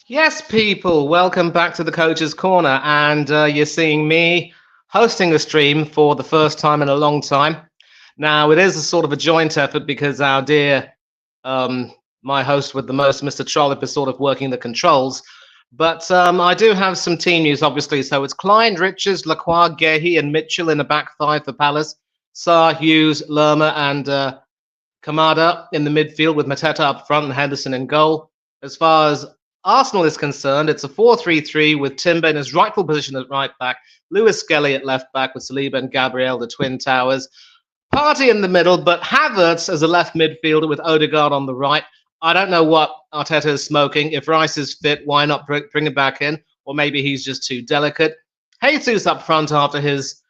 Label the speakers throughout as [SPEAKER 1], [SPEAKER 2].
[SPEAKER 1] Yes, people, welcome back to the Coach's Corner. And you're seeing me hosting a stream for the first time in a long time. Now, it is a sort of a joint effort because our dear, um, my host with the most, Mr. Trollip, is sort of working the controls. But I do have some team news, obviously. So it's Klein, Richards, Lacroix, Gehi, and Mitchell in the back five for Palace. Sarr, Hughes, Lerma, and Kamada in the midfield with Mateta up front and Henderson in goal. As far as Arsenal is concerned, it's a 4-3-3 with Timber in his rightful position at right back, Lewis Skelly at left back with Saliba and Gabriel, the twin towers. Partey in the middle, but Havertz as a left midfielder with Odegaard on the right. I don't know what Arteta is smoking. If Rice is fit, why not bring him back in? Or maybe he's just too delicate. Jesus up front after his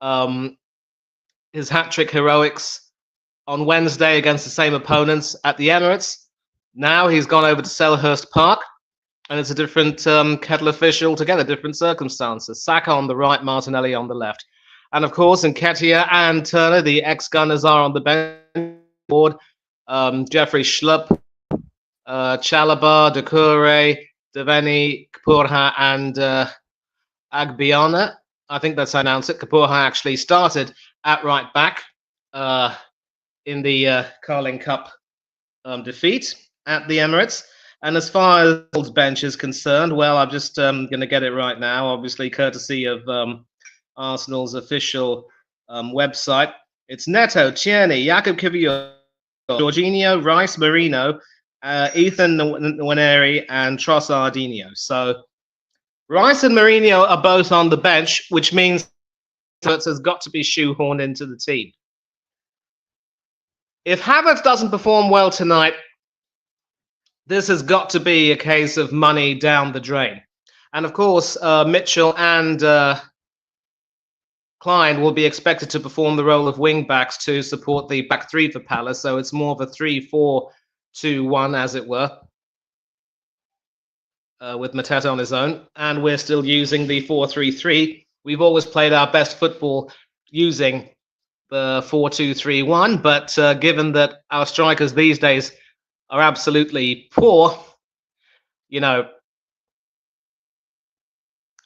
[SPEAKER 1] hat-trick heroics on Wednesday against the same opponents at the Emirates. Now he's gone over to Selhurst Park, and it's a different kettle of fish altogether, different circumstances. Saka on the right, Martinelli on the left. And of course, Nketiah and Turner, the ex-Gunners, are on the bench board. Jeffrey Schlupp, Chalobah, Doucouré, Devaney, Kapurha, and Agbiana. I think that's how I announce it. Kapurha actually started at right back in the Carling Cup defeat at the Emirates. And as far as the bench is concerned, well, I'm just going to get it right now, obviously, courtesy of Arsenal's official website. It's Neto, Tierney, Jakub Kivior, Jorginho, Rice, Marino, Ethan Nwaneri, and Trossardinho. So Rice and Mourinho are both on the bench, which means Havertz has got to be shoehorned into the team. If Havertz doesn't perform well tonight, this has got to be a case of money down the drain. And of course, Mitchell and Klein will be expected to perform the role of wing backs to support the back three for Palace. So it's more of a 3-4-2-1, as it were, with Mateta on his own. And we're still using the 4-3-3. We've always played our best football using the 4-2-3-1. But given that our strikers these days are absolutely poor, you know,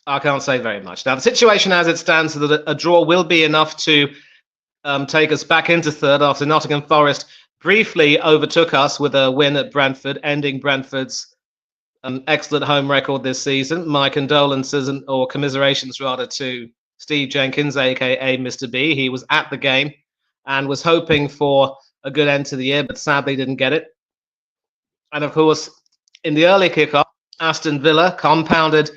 [SPEAKER 1] I can't say very much. Now, the situation as it stands is that a draw will be enough to take us back into third after Nottingham Forest briefly overtook us with a win at Brentford, ending Brentford's excellent home record this season. My condolences, or commiserations rather, to Steve Jenkins, aka Mr. B. He was at the game and was hoping for a good end to the year, but sadly didn't get it. And of course, in the early kickoff, Aston Villa compounded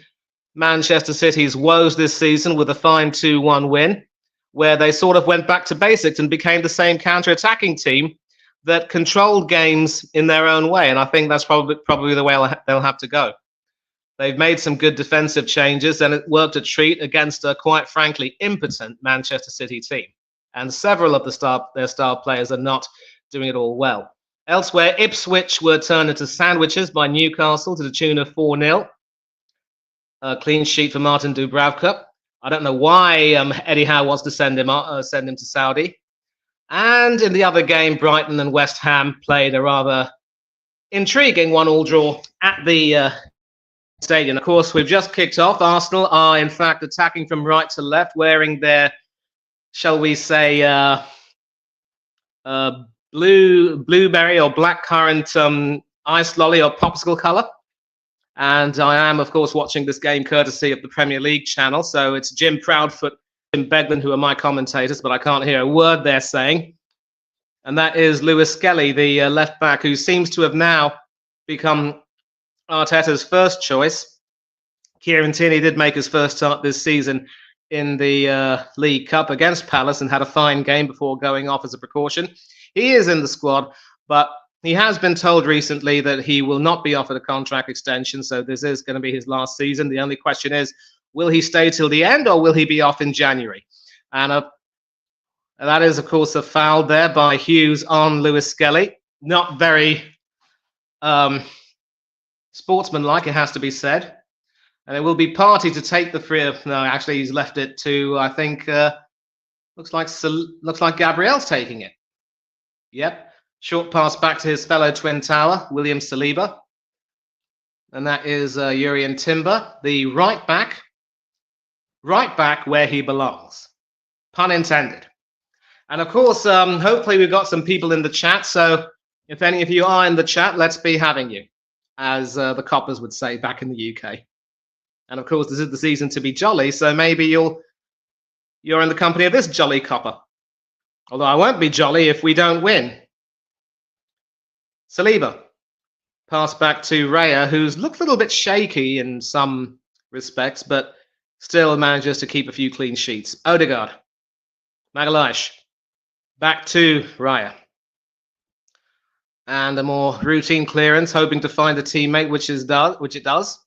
[SPEAKER 1] Manchester City's woes this season with a fine 2-1 win, where they sort of went back to basics and became the same counter-attacking team that controlled games in their own way. And I think that's probably the way they'll have to go. They've made some good defensive changes, and it worked a treat against a, quite frankly, impotent Manchester City team. And several of their star players are not doing it all well. Elsewhere, Ipswich were turned into sandwiches by Newcastle to the tune of 4-0. A clean sheet for Martin Dubravka. I don't know why Eddie Howe wants to send him to Saudi. And in the other game, Brighton and West Ham played a rather intriguing 1-1 draw at the stadium. Of course, we've just kicked off. Arsenal are, in fact, attacking from right to left, wearing their, shall we say, blueberry or blackcurrant ice lolly or popsicle colour. And I am, of course, watching this game courtesy of the Premier League channel. So it's Jim Proudfoot and Beglan who are my commentators, but I can't hear a word they're saying. And that is Lewis Skelly, the left back, who seems to have now become Arteta's first choice. Kieran Tierney did make his first start this season in the League Cup against Palace and had a fine game before going off as a precaution. He is in the squad, but he has been told recently that he will not be offered a contract extension, so this is going to be his last season. The only question is, will he stay till the end, or will he be off in January? And that is, of course, a foul there by Hughes on Lewis Skelly. Not very sportsmanlike, it has to be said. And it will be Partey to take the free. No, actually, he's left it to, I think, looks like Gabriel's taking it. Yep. Short pass back to his fellow twin tower, William Saliba. and that is Jurrien Timber, the right back where he belongs. Pun intended. And of course, hopefully we've got some people in the chat. So if any of you are in the chat, let's be having you, as the coppers would say back in the UK. And of course, this is the season to be jolly. So maybe you're in the company of this jolly copper. Although I won't be jolly if we don't win. Saliba. Pass back to Raya, who's looked a little bit shaky in some respects, but still manages to keep a few clean sheets. Odegaard. Magalhaes. Back to Raya. And a more routine clearance, hoping to find a teammate, which it does.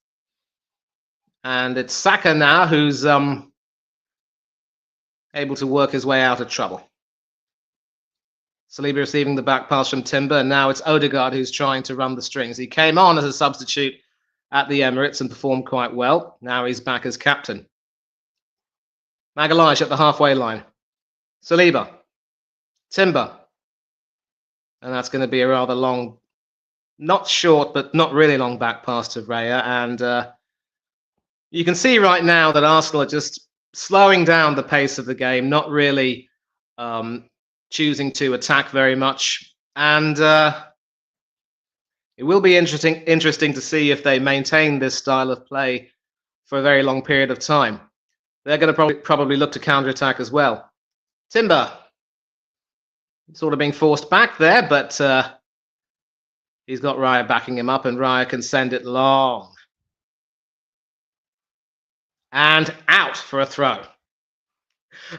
[SPEAKER 1] And it's Saka now who's able to work his way out of trouble. Saliba receiving the back pass from Timber, and now it's Odegaard who's trying to run the strings. He came on as a substitute at the Emirates and performed quite well. Now he's back as captain. Magalhaes at the halfway line. Saliba. Timber. And that's going to be a rather long, not short, but not really long back pass to Raya. And you can see right now that Arsenal are just slowing down the pace of the game, not really choosing to attack very much. And it will be interesting to see if they maintain this style of play for a very long period of time. They're going to probably look to counter-attack as well. Timber. Sort of being forced back there, but he's got Raya backing him up, and Raya can send it long. And out for a throw.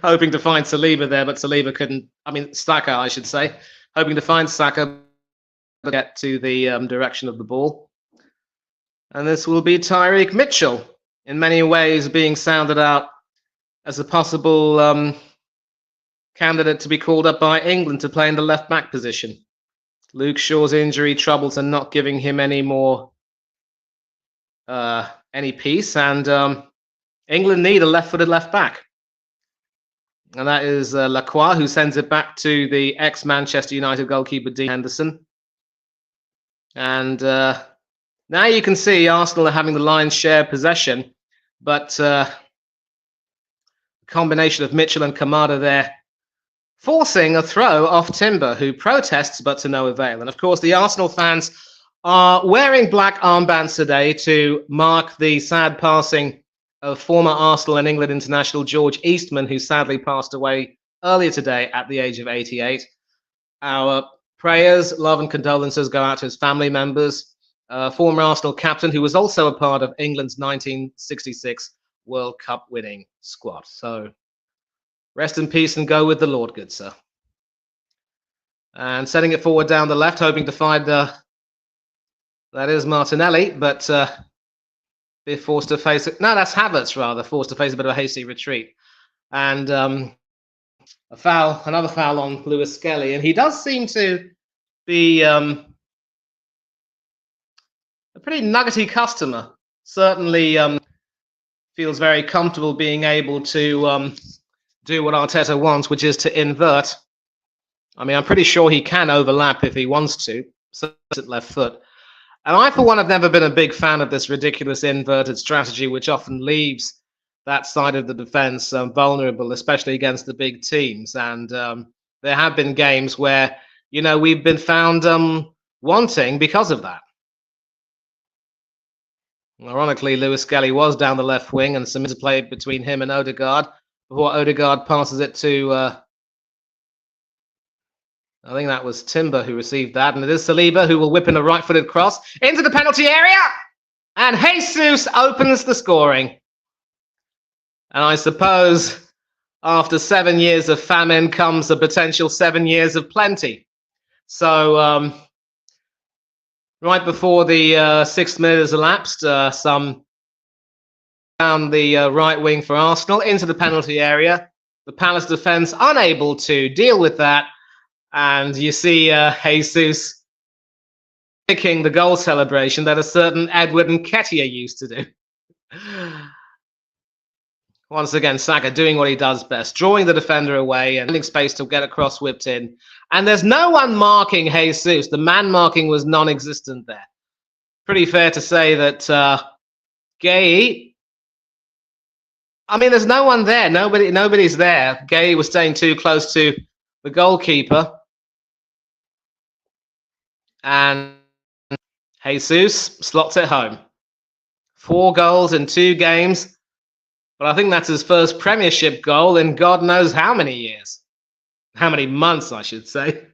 [SPEAKER 1] Hoping to find Saliba there, but Saliba couldn't. I mean, Saka, I should say. Hoping to find Saka, but get to the direction of the ball. And this will be Tyreek Mitchell, in many ways being sounded out as a possible candidate to be called up by England to play in the left-back position. Luke Shaw's injury troubles are not giving him any more any peace, and England need a left-footed left-back. And that is Lacroix, who sends it back to the ex-Manchester United goalkeeper Dean Henderson. And now you can see Arsenal are having the lion's share possession, but the combination of Mitchell and Kamada there forcing a throw off Timber, who protests but to no avail. And of course, the Arsenal fans are wearing black armbands today to mark the sad passing of former Arsenal and England international George Eastman, who sadly passed away earlier today at the age of 88. Our prayers, love and condolences go out to his family members. Former Arsenal captain, who was also a part of England's 1966 World Cup winning squad. So rest in peace and go with the Lord, good sir. And setting it forward down the left, hoping to find that is Martinelli, but be forced to face it. No, that's Havertz rather, forced to face a bit of a hasty retreat. And another foul on Lewis Skelly, and he does seem to be a pretty nuggety customer. Certainly feels very comfortable being able to do what Arteta wants, which is to invert. I mean, I'm pretty sure he can overlap if he wants to. So at left foot. And I, for one, have never been a big fan of this ridiculous inverted strategy, which often leaves that side of the defense vulnerable, especially against the big teams. And there have been games where, you know, we've been found wanting because of that. Ironically, Lewis Skelly was down the left wing, and some interplay between him and Odegaard before Odegaard passes it to I think that was Timber who received that, and it is Saliba who will whip in a right-footed cross into the penalty area, and Jesus opens the scoring. And I suppose after 7 years of famine comes a potential 7 years of plenty. So right before the 6th minute has elapsed, some down the right wing for Arsenal into the penalty area. The Palace defence unable to deal with that. And you see Jesus picking the goal celebration that a certain Edward Nketiah used to do. Once again, Saka doing what he does best, drawing the defender away and leaving space to get a cross whipped in. And there's no one marking Jesus. The man marking was non-existent there. pretty fair to say that Gay. I mean, there's no one there. Nobody's there. Gay was staying too close to the goalkeeper, and Jesus slots it home. 4 goals in 2 games, but I think that's his first Premiership goal in God knows how many years, how many months, I should say.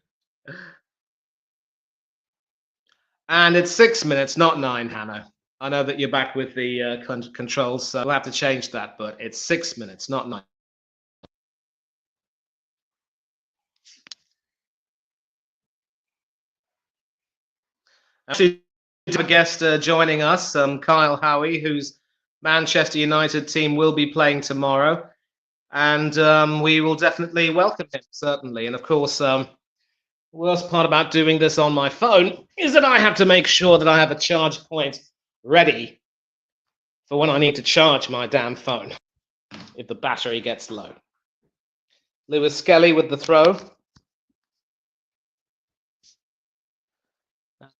[SPEAKER 1] And it's 6 minutes, not 9, Hanno. I know that you're back with the controls, so we'll have to change that, but it's 6 minutes, not 9. Actually, a guest joining us, Kyle Howie, whose Manchester United team will be playing tomorrow. And we will definitely welcome him, certainly. And of course, the worst part about doing this on my phone is that I have to make sure that I have a charge point ready for when I need to charge my damn phone if the battery gets low. Lewis Skelly with the throw.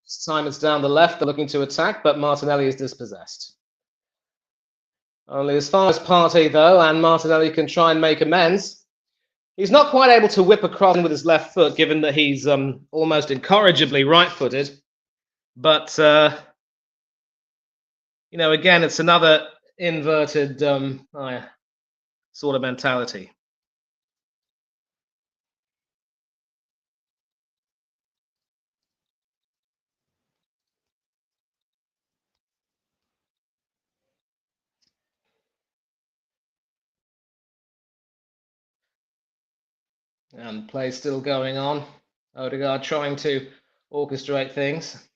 [SPEAKER 1] Simon's down the left, they're looking to attack, but Martinelli is dispossessed. Only as far as Partey, though, and Martinelli can try and make amends. He's not quite able to whip across with his left foot, given that he's almost incorrigibly right-footed. But, you know, again, it's another inverted sort of mentality. And play still going on. Odegaard trying to orchestrate things.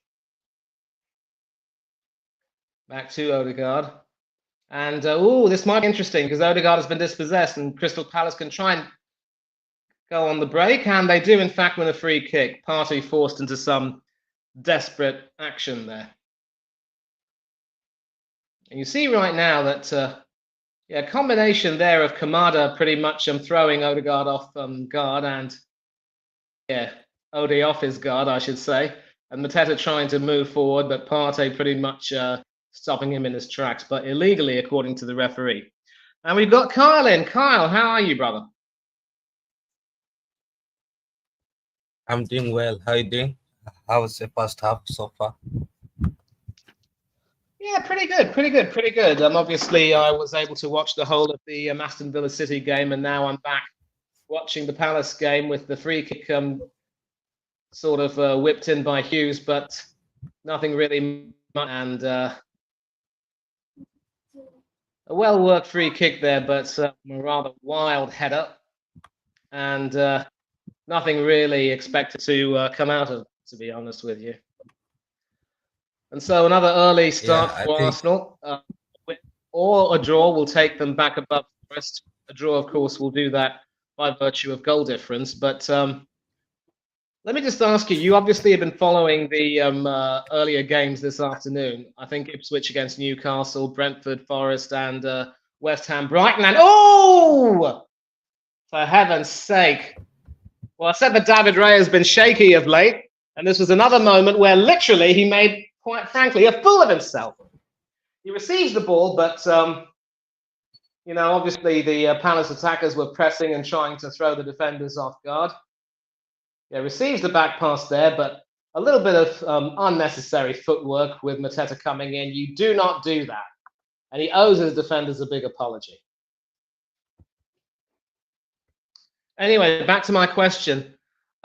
[SPEAKER 1] Back to Odegaard. And, this might be interesting because Odegaard has been dispossessed and Crystal Palace can try and go on the break. And they do, in fact, win a free kick. Partey forced into some desperate action there. And you see right now that, combination there of Kamada pretty much throwing Odegaard off guard and, Ode off his guard, I should say. And Mateta trying to move forward, but Partey pretty much stopping him in his tracks, but illegally, according to the referee. And we've got Kyle in. Kyle, how are you, brother?
[SPEAKER 2] I'm doing well. How are you doing? How was the first half so far?
[SPEAKER 1] Yeah, pretty good. Obviously, I was able to watch the whole of the Aston Villa City game, and now I'm back watching the Palace game with the free kick sort of whipped in by Hughes, but nothing really much. And a well-worked free kick there, but a rather wild header, and nothing really expected to come out of it, to be honest with you. And so another early start for Arsenal, or a draw will take them back above Forest. A draw, of course, will do that by virtue of goal difference. But let me just ask you, you obviously have been following the earlier games this afternoon. I think Ipswich against Newcastle, Brentford, Forest, and West Ham, Brighton. And for heaven's sake. Well, I said that David Raya has been shaky of late. And this was another moment where literally he made, quite frankly, a fool of himself. He receives the ball, but, obviously the Palace attackers were pressing and trying to throw the defenders off guard. Yeah, receives the back pass there, but a little bit of unnecessary footwork with Mateta coming in. You do not do that. And he owes his defenders a big apology. Anyway, back to my question.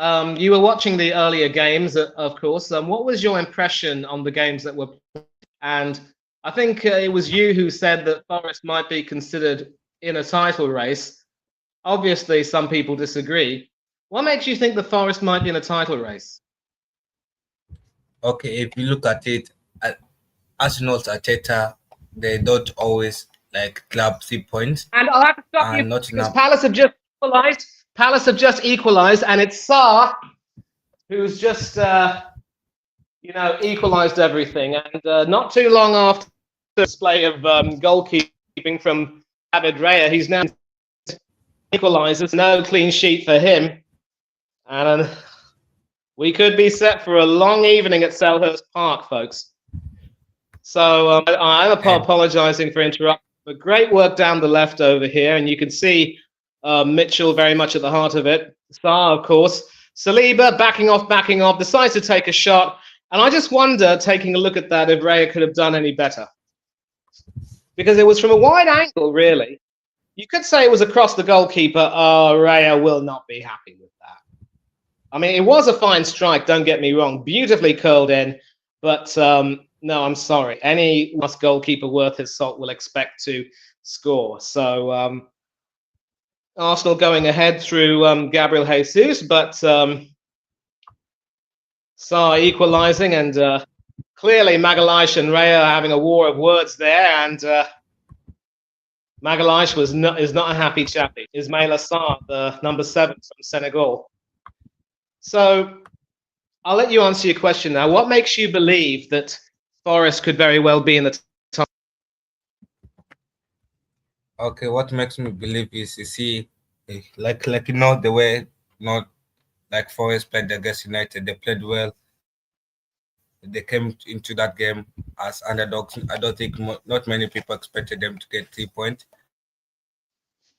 [SPEAKER 1] You were watching the earlier games, of course. What was your impression on the games that were played? And I think it was you who said that Forest might be considered in a title race. Obviously, some people disagree. What makes you think the Forest might be in a title race?
[SPEAKER 2] Okay, if you look at it, Arsenal's Arteta, they don't always grab 3 points.
[SPEAKER 1] And I'll have to stop you because Palace have just equalised. Palace have just equalised, and it's Sarr who's just, equalised everything. And not too long after the display of goalkeeping from David Raya, he's now equalises. No clean sheet for him. And we could be set for a long evening at Selhurst Park, folks. So I'm
[SPEAKER 2] And
[SPEAKER 1] apologising for interrupting, but great work down the left over here, and you can see Mitchell very much at the heart of it. Sarr, of course. Saliba backing off, decides to take a shot, and I just wonder, taking a look at that, if Raya could have done any better, because it was from a wide angle, really. You could say it was across the goalkeeper. Oh, Raya will not be happy with that. I mean, it was a fine strike, don't get me wrong, beautifully curled in, but no, I'm sorry. Any goalkeeper worth his salt will expect to score. So Arsenal going ahead through Gabriel Jesus, but Sarr equalising, and clearly Magalhaes and Raya having a war of words there, and Magalhaes is not a happy chappy. Ismaila Sarr, the number 7 from Senegal. So I'll let you answer your question now. What makes you believe that Forest could very well be in the top?
[SPEAKER 2] okay, what makes me believe is you see, like the way not like Forest played against United, they played well. They came into that game as underdogs. I don't think not many people expected them to get 3 points.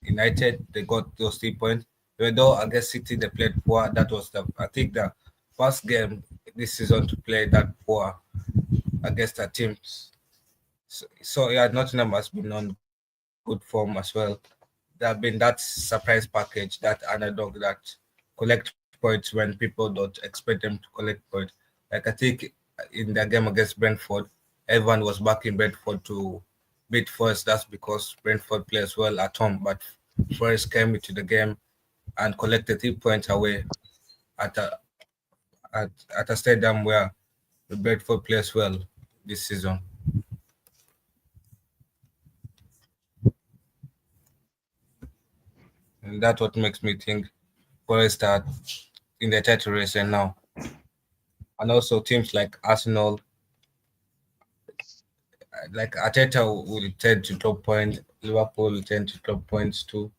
[SPEAKER 2] United, they got those 3 points. Even though against City they played poor, that was I think the first game this season to play that poor against the teams. So yeah, Nottingham has been on good form as well. There have been that surprise package, that underdog that collect points when people don't expect them to collect points. Like I think in the game against Brentford, everyone was backing Brentford to beat Forest. That's because Brentford plays well at home, but Forest came into the game and collected 3 points away at a stadium where the Brentford plays well this season. And that's what makes me think Forest are in the title race and now. And also teams like Arsenal, like Arteta will tend to drop points. Liverpool will tend to drop points too.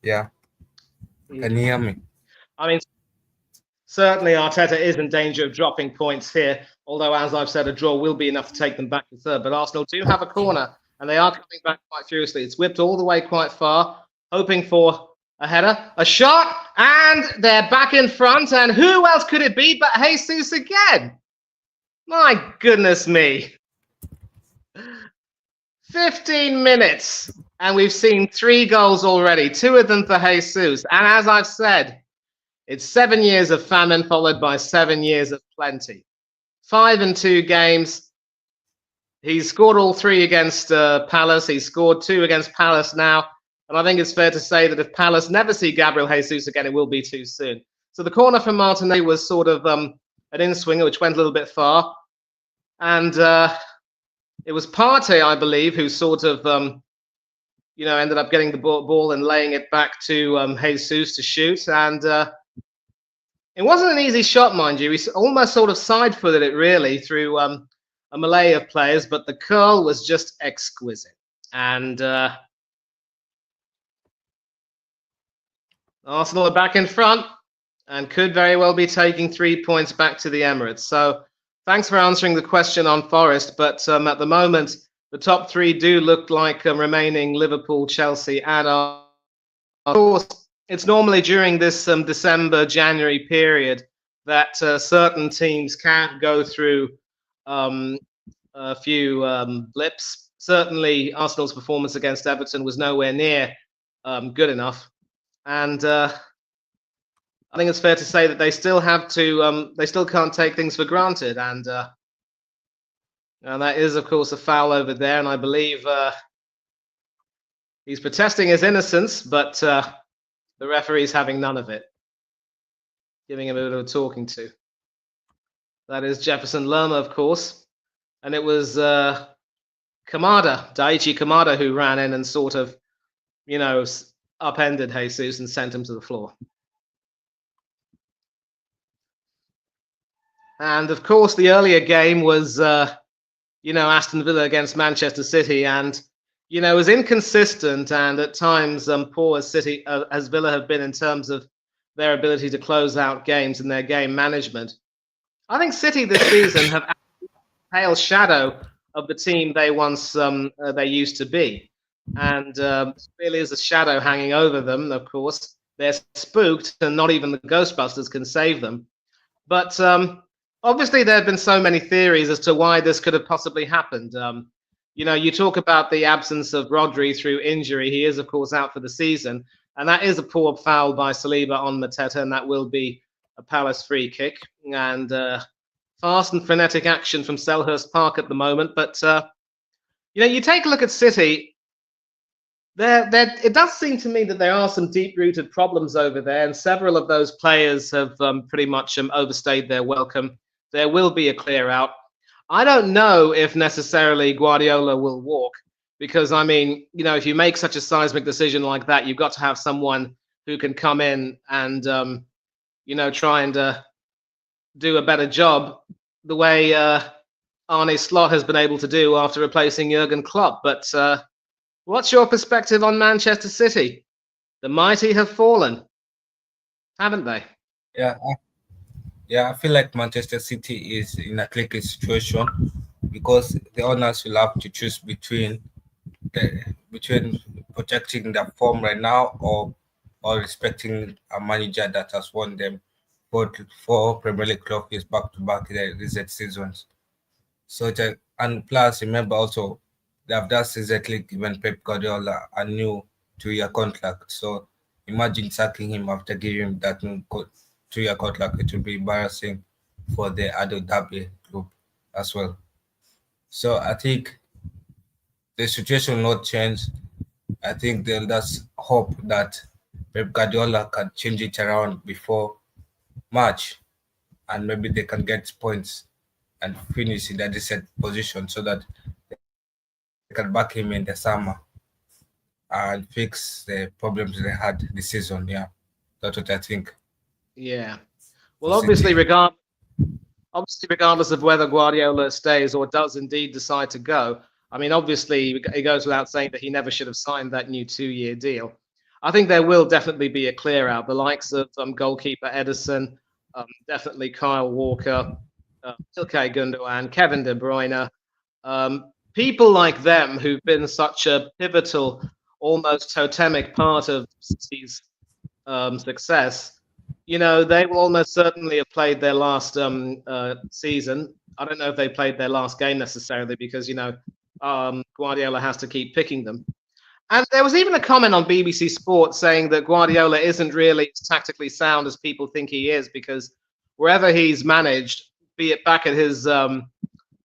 [SPEAKER 2] Yeah. Can you hear me?
[SPEAKER 1] I mean, certainly Arteta is in danger of dropping points here, although, as I've said, a draw will be enough to take them back to third. But Arsenal do have a corner, and they are coming back quite furiously. It's whipped all the way quite far, hoping for a header, a shot, and they're back in front. And who else could it be but Jesus again? My goodness me. 15 minutes, and we've seen 3 goals already, 2 of them for Jesus. And as I've said, it's 7 years of famine followed by 7 years of plenty. 5 in 2 games. He's scored all 3 against Palace. He's scored 2 against Palace now. And I think it's fair to say that if Palace never see Gabriel Jesus again, it will be too soon. So the corner from Martinelli was sort of an in-swinger, which went a little bit far. And it was Partey, I believe, who sort of, ended up getting the ball and laying it back to Jesus to shoot. And it wasn't an easy shot, mind you. He almost sort of side-footed it, really, through a melee of players, but the curl was just exquisite. And Arsenal are back in front and could very well be taking 3 points back to the Emirates. So thanks for answering the question on Forest, but at the moment, the top 3 do look like remaining Liverpool, Chelsea, and Arsenal. Of course, it's normally during this December, January period that certain teams can go through a few blips. Certainly, Arsenal's performance against Everton was nowhere near good enough. And I think it's fair to say that they still have to, they still can't take things for granted. And that is, of course, a foul over there. And I believe he's protesting his innocence, but the referee's having none of it, giving him a bit of a talking to. That is Jefferson Lerma, of course. And it was Daichi Kamada, who ran in and sort of, upended Jesus and sent him to the floor. And of course, the earlier game was, Aston Villa against Manchester City, and as inconsistent and at times poor as City as Villa have been in terms of their ability to close out games and their game management. I think City this season have pale shadow of the team they used to be, and really is a shadow hanging over them. Of course, they're spooked, and not even the Ghostbusters can save them. But obviously, there have been so many theories as to why this could have possibly happened. You talk about the absence of Rodri through injury. He is, of course, out for the season. And that is a poor foul by Saliba on Mateta, and that will be a Palace free kick. And fast and frenetic action from Selhurst Park at the moment. But, you take a look at City. It does seem to me that there are some deep-rooted problems over there, and several of those players have pretty much overstayed their welcome. There will be a clear out. I don't know if necessarily Guardiola will walk, because I mean, if you make such a seismic decision like that, you've got to have someone who can come in and try and do a better job, the way Arne Slot has been able to do after replacing Jurgen Klopp. But what's your perspective on Manchester City? The mighty have fallen, haven't they?
[SPEAKER 2] Yeah, I feel like Manchester City is in a tricky situation because the owners will have to choose between protecting their form right now or respecting a manager that has won them four Premier League trophies back to back in the recent seasons. So and plus remember also they have just recently given Pep Guardiola a new 2-year contract. So imagine sacking him after giving him that new 2-year contract. It will be embarrassing for the Abu Dhabi group as well. So I think the situation will not change. I think they'll just hope that Pep Guardiola can change it around before March, and maybe they can get points and finish in a decent position so that they can back him in the summer and fix the problems they had this season. Yeah, that's what I think
[SPEAKER 1] Yeah.
[SPEAKER 2] for
[SPEAKER 1] Well,
[SPEAKER 2] City.
[SPEAKER 1] obviously, regardless of whether Guardiola stays or does indeed decide to go, I mean, obviously, it goes without saying that he never should have signed that new 2-year deal. I think there will definitely be a clear out. The likes of goalkeeper Edison, definitely Kyle Walker, Ilkay Gundogan, Kevin De Bruyne, people like them who've been such a pivotal, almost totemic part of City's success, they will almost certainly have played their last season. I don't know if they played their last game necessarily because, Guardiola has to keep picking them. And there was even a comment on BBC Sport saying that Guardiola isn't really as tactically sound as people think he is because wherever he's managed, be it back at his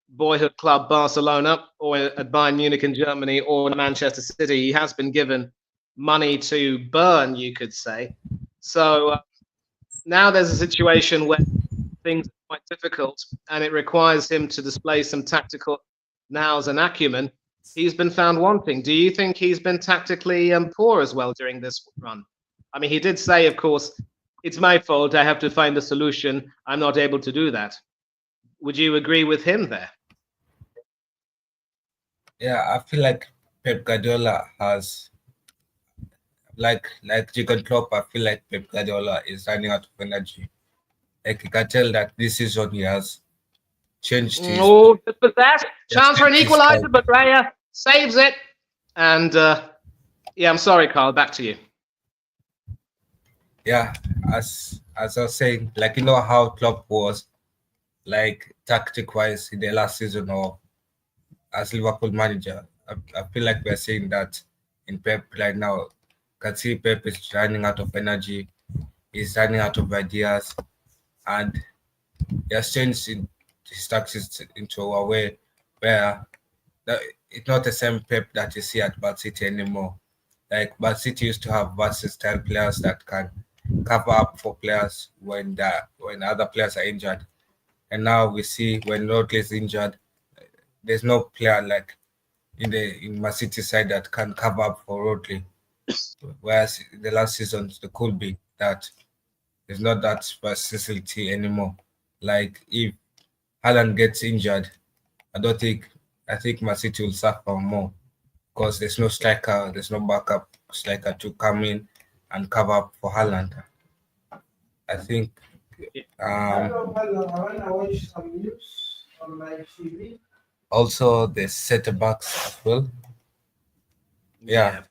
[SPEAKER 1] boyhood club Barcelona or at Bayern Munich in Germany or Manchester City, he has been given money to burn, you could say. So now there's a situation where things are quite difficult and it requires him to display some tactical nous and acumen. He's been found wanting. Do you think he's been tactically poor as well during this run? I mean, he did say, of course, it's my fault. I have to find a solution. I'm not able to do that. Would you agree with him there?
[SPEAKER 2] Yeah, I feel like Pep Guardiola has like Jurgen Klopp. I feel like Pep Guardiola is running out of energy. Like you can tell that this season changed his
[SPEAKER 1] Oh, the possessed
[SPEAKER 2] he has
[SPEAKER 1] chance for an
[SPEAKER 2] changed his
[SPEAKER 1] equaliser,
[SPEAKER 2] style.
[SPEAKER 1] but Raya saves it. And yeah, I'm sorry, Carl. Back to you.
[SPEAKER 2] Yeah, as I was saying, like you know how Klopp was like tactic wise in the last season or as Liverpool manager. I feel like we're seeing that in Pep right now. Can see Pep is running out of energy, he's running out of ideas, and he has changed his tactics into a way where it's not the same Pep that you see at Bad City anymore. Like Bad City used to have versatile players that can cover up for players when other players are injured. And now we see when Rodri is injured, there's no player like in my City side that can cover up for Rodri. Whereas in the last seasons, there could be that there's not that versatility anymore. Like if Haaland gets injured, I don't think I think Man City will suffer more because there's no striker, there's no backup striker to come in and cover up for Haaland. I think um, Also the centre backs as well. Yeah,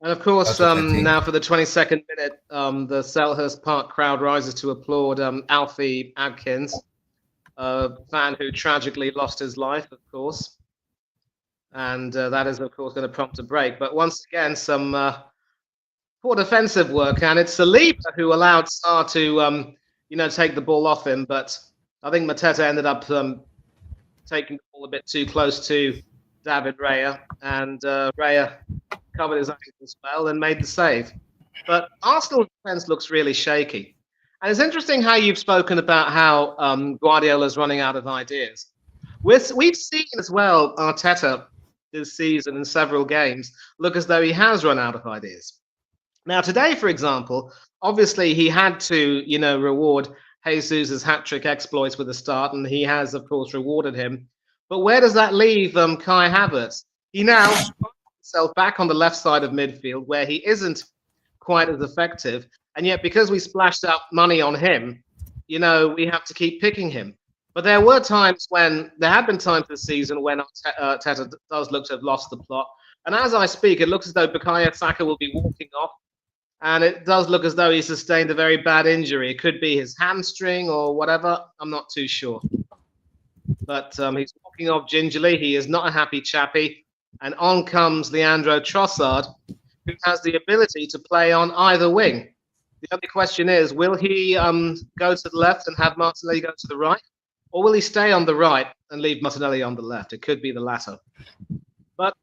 [SPEAKER 1] And of course,
[SPEAKER 2] that's what I think.
[SPEAKER 1] now for the 22nd minute, the Selhurst Park crowd rises to applaud Alfie Adkins, a fan who tragically lost his life, of course. And that is, of course, going to prompt a break. But once again, some poor defensive work. And it's Saliba who allowed Sarr to, take the ball off him. But I think Mateta ended up taking the ball a bit too close to David Raya. And Raya covered his ankle as well and made the save. But Arsenal's defense looks really shaky. And it's interesting how you've spoken about how Guardiola's running out of ideas. We've seen as well Arteta this season in several games look as though he has run out of ideas. Now, today, for example, obviously he had to, reward Jesus' hat-trick exploits with a start, and he has, of course, rewarded him. But where does that leave Kai Havertz? He now himself back on the left side of midfield where he isn't quite as effective. And yet, because we splashed out money on him, we have to keep picking him. But there have been times this season when Arteta does look to have lost the plot. And as I speak, it looks as though Bukayo Saka will be walking off. And it does look as though he sustained a very bad injury. It could be his hamstring or whatever. I'm not too sure. But he's walking off gingerly. He is not a happy chappy. And on comes Leandro Trossard, who has the ability to play on either wing. The only question is, will he go to the left and have Martinelli go to the right? Or will he stay on the right and leave Martinelli on the left? It could be the latter. But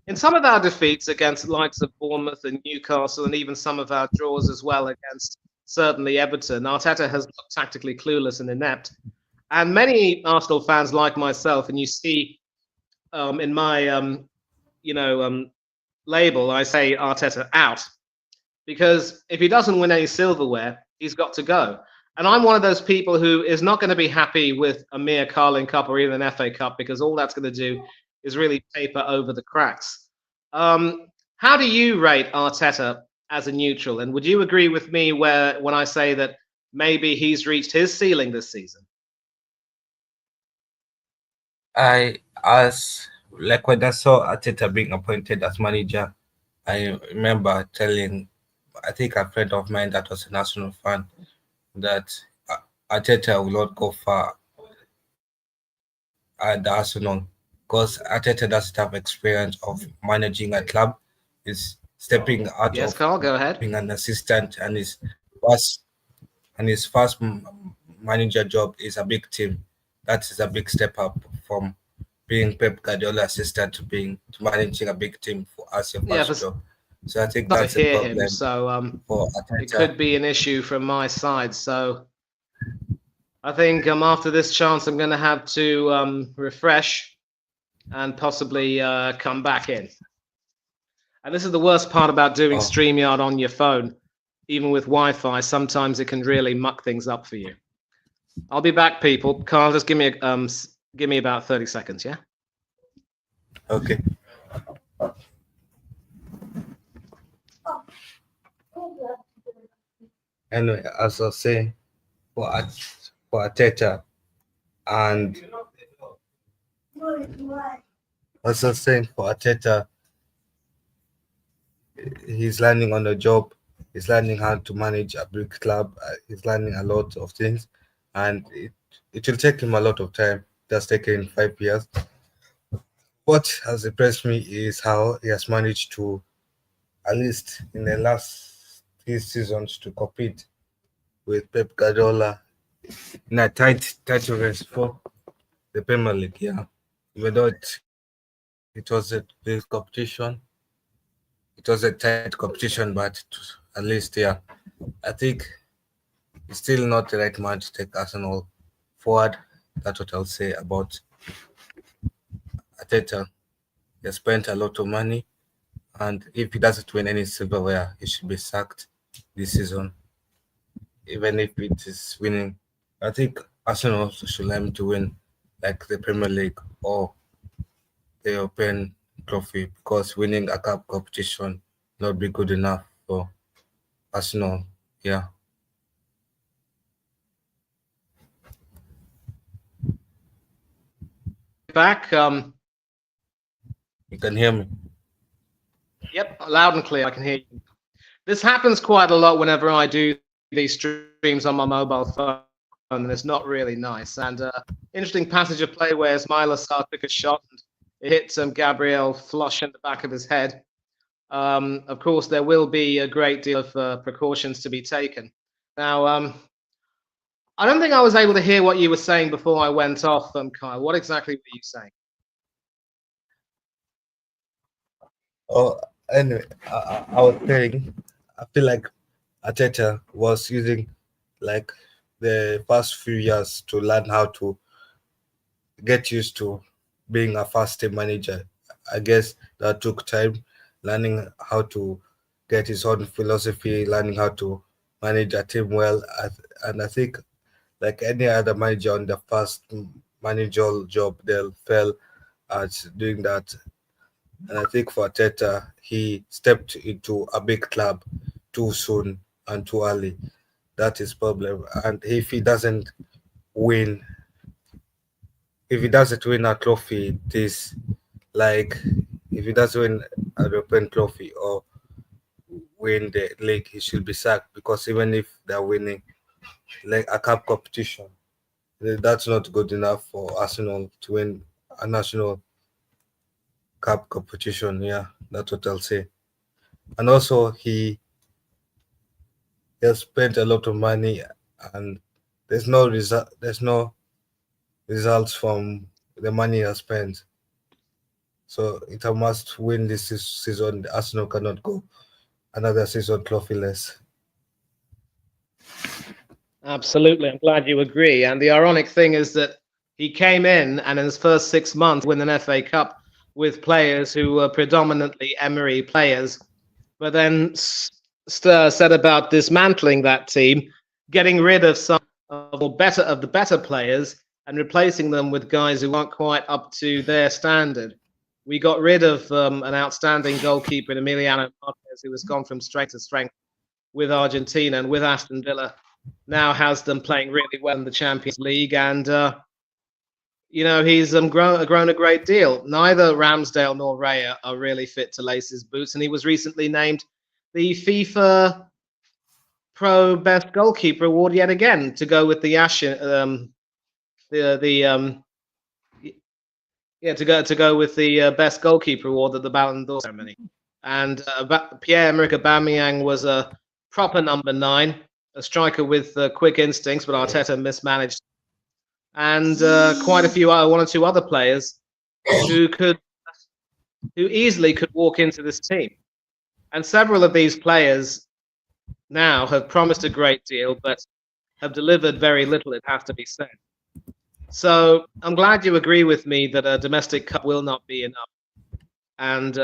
[SPEAKER 1] in some of our defeats against the likes of Bournemouth and Newcastle, and even some of our draws as well against certainly Everton, Arteta has looked tactically clueless and inept. And many Arsenal fans like myself, and you see in my label, I say Arteta out. Because if he doesn't win any silverware, he's got to go. And I'm one of those people who is not going to be happy with a mere Carling Cup or even an FA Cup, because all that's going to do is really paper over the cracks. How do you rate Arteta as a neutral? And would you agree with me when I say that maybe he's reached his ceiling this season?
[SPEAKER 2] When I saw Arteta being appointed as manager, I remember telling, I think a friend of mine that was an Arsenal fan, that Arteta will not go far at Arsenal because Arteta doesn't have experience of managing a club. He's stepping out
[SPEAKER 1] Yes,
[SPEAKER 2] of
[SPEAKER 1] Carl, go ahead.
[SPEAKER 2] being an assistant, and his first manager job is a big team. That is a big step up from being Pep Guardiola assistant to managing a big team as your first job. So I think that's a problem for Arteta.
[SPEAKER 1] It could be an issue from my side. So I think after this chance, I'm going to have to refresh and possibly come back in. And this is the worst part about doing StreamYard on your phone. Even with Wi-Fi, sometimes it can really muck things up for you. I'll be back, people. Carl, just give me about 30 seconds, yeah?
[SPEAKER 2] Okay. Anyway, as I was saying, for Arteta, and as I was saying, for Arteta, he's learning on the job. He's learning how to manage a big club. He's learning a lot of things, and it will take him a lot of time. That's taken 5 years. What has impressed me is how he has managed to, at least in the last 3 seasons, to compete with Pep Guardiola in a tight race for the Premier League. Yeah, even though it was a big competition, it was a tight competition, but at least, yeah, I think it's still not the right man to take Arsenal forward. That's what I'll say about Arteta. He spent a lot of money, and if he doesn't win any silverware, he should be sacked this season. Even if it is winning, I think Arsenal should aim to win like the Premier League or the European trophy, because winning a cup competition not be good enough for Arsenal. Yeah.
[SPEAKER 1] back.
[SPEAKER 2] You can hear me.
[SPEAKER 1] Yep, loud and clear. I can hear you. This happens quite a lot whenever I do these streams on my mobile phone, and it's not really nice. And interesting passage of play where Ismail Assar took a shot and it hit Gabriel flush in the back of his head. Of course, there will be a great deal of precautions to be taken. Now, I don't think I was able to hear what you were saying before I went off, Kyle. What exactly were you saying?
[SPEAKER 2] Oh, anyway, I was saying, I feel like Arteta was using like the past few years to learn how to get used to being a first team manager. I guess that took time learning how to get his own philosophy, learning how to manage a team well. And I think, like any other manager on the first managerial job, they'll fail at doing that. And I think for Teta, he stepped into a big club too soon and too early. That is problem. And if he doesn't win, if he doesn't win a trophy, this like if he doesn't win a European trophy or win the league, he should be sacked because even if they're winning like a cup competition, that's not good enough for Arsenal to win a national cup competition. Yeah, that's what I'll say. And also he has spent a lot of money and there's no results from the money he has spent. So it's a must win this season. Arsenal cannot go another season trophyless.
[SPEAKER 1] Absolutely. I'm glad you agree. And the ironic thing is that he came in his first 6 months win an FA Cup with players who were predominantly Emery players, but then said about dismantling that team, getting rid of some of the better players and replacing them with guys who aren't quite up to their standard. We got rid of an outstanding goalkeeper in Emiliano Martinez, who has gone from strength to strength with Argentina and with Aston Villa. Now has them playing really well in the Champions League, and he's grown a great deal. Neither Ramsdale nor Raya are really fit to lace his boots, and he was recently named the FIFA Pro Best Goalkeeper award yet again to go with the to go with the Best Goalkeeper award at the Ballon d'Or ceremony. And Pierre-Emerick Aubameyang was a proper number 9, a striker with quick instincts, but Arteta mismanaged. And quite a few one or two other players who easily could walk into this team. And several of these players now have promised a great deal, but have delivered very little, it has to be said. So I'm glad you agree with me that a domestic cup will not be enough. And,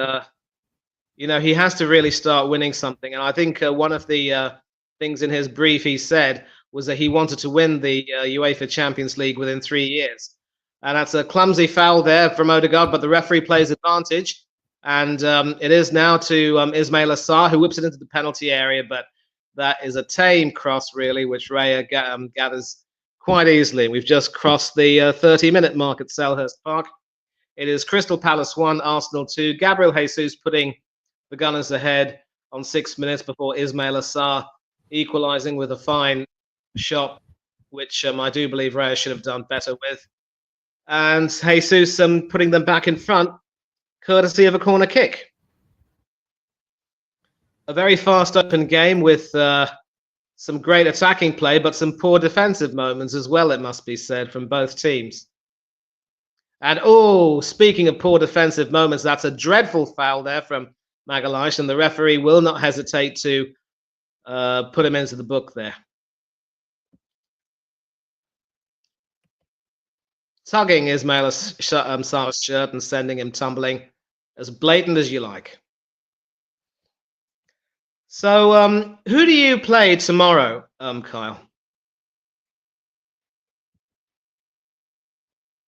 [SPEAKER 1] he has to really start winning something. And I think one of the things in his brief he said was that he wanted to win the UEFA Champions League within 3 years. And that's a clumsy foul there from Odegaard, but the referee plays advantage. And it is now to Ismail Assar, who whips it into the penalty area, but that is a tame cross, really, which Raya gathers quite easily. We've just crossed the 30-minute mark at Selhurst Park. It is Crystal Palace 1, Arsenal 2. Gabriel Jesus putting the Gunners ahead on 6 minutes before Ismail Assar equalising with a fine shot, which I do believe Raya should have done better with. And Jesus putting them back in front, courtesy of a corner kick. A very fast open game with some great attacking play, but some poor defensive moments as well, it must be said, from both teams. And speaking of poor defensive moments, that's a dreadful foul there from Magalhaes, and the referee will not hesitate to put him into the book there. Tugging Ismail Assar's shirt and sending him tumbling, as blatant as you like. So, who do you play tomorrow, Kyle?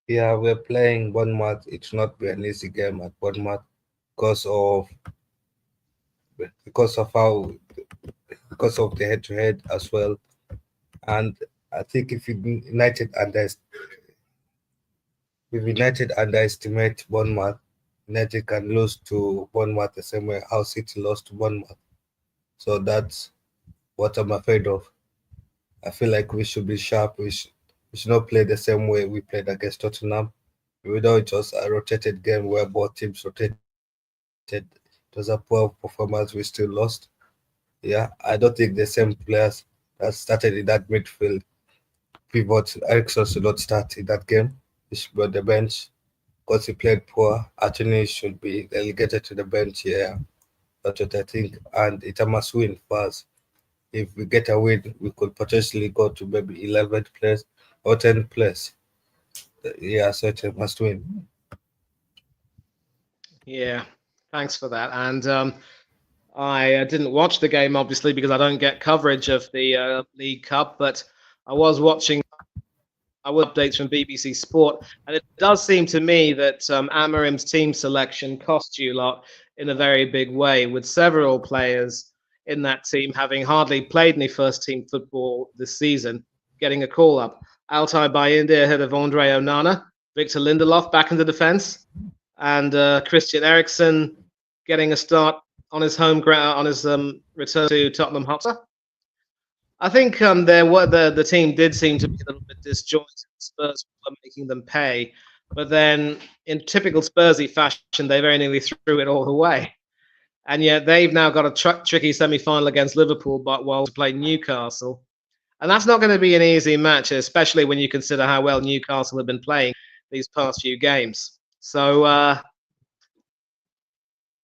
[SPEAKER 2] Yeah, we're playing Bournemouth. It's not be an easy game at Bournemouth because of the head-to-head as well. And I think if United if United underestimate Bournemouth, United can lose to Bournemouth the same way how City lost to Bournemouth. So that's what I'm afraid of. I feel like we should be sharp. We should not play the same way we played against Tottenham. Even though it was a rotated game where both teams rotated, it was a poor performance. We still lost. Yeah, I don't think the same players that started in that midfield pivot Ericsson should not start in that game. He should be on the bench because he played poor. Actually, should be relegated to the bench. Yeah, that's what I think. And it's a must win for us. If we get a win, we could potentially go to maybe 11th place or 10th place. Yeah, so it's a must win.
[SPEAKER 1] Yeah, thanks for that. And I didn't watch the game, obviously, because I don't get coverage of the League Cup, but I was watching updates from BBC Sport, and it does seem to me that Amarim's team selection cost you lot in a very big way, with several players in that team having hardly played any first team football this season, getting a call up. Altai Bayinde ahead of Andre Onana, Victor Lindelof back into defence, and Christian Eriksen getting a start on his home ground on his return to Tottenham Hotspur. I think the team did seem to be a little bit disjointed. Spurs were making them pay, but then in typical Spursy fashion, they very nearly threw it all away. And yet they've now got a tricky semi-final against Liverpool, but while to play Newcastle, and that's not going to be an easy match, especially when you consider how well Newcastle have been playing these past few games. So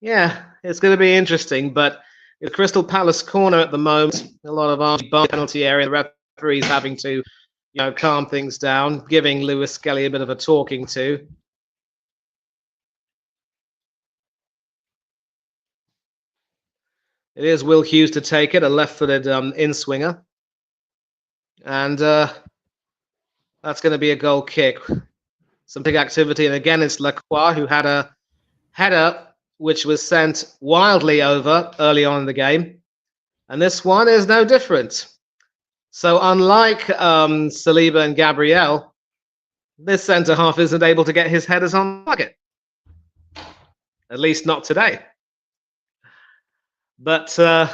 [SPEAKER 1] yeah, it's going to be interesting, but the Crystal Palace corner at the moment, a lot of penalty area. The referees having to, calm things down, giving Lewis Skelly a bit of a talking to. It is Will Hughes to take it, a left-footed in-swinger. And that's going to be a goal kick. Some big activity. And again, it's Lacroix who had a header which was sent wildly over early on in the game. And this one is no different. So unlike Saliba and Gabriel, this centre-half isn't able to get his headers on target. At least not today. But certainly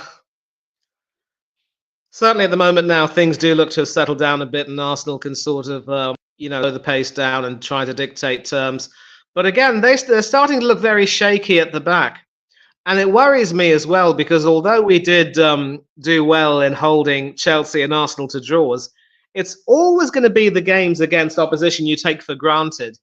[SPEAKER 1] at the moment now, things do look to have settled down a bit, and Arsenal can sort of, slow the pace down and try to dictate terms. But again, they're starting to look very shaky at the back. And it worries me as well, because although we did do well in holding Chelsea and Arsenal to draws, it's always going to be the games against opposition you take for granted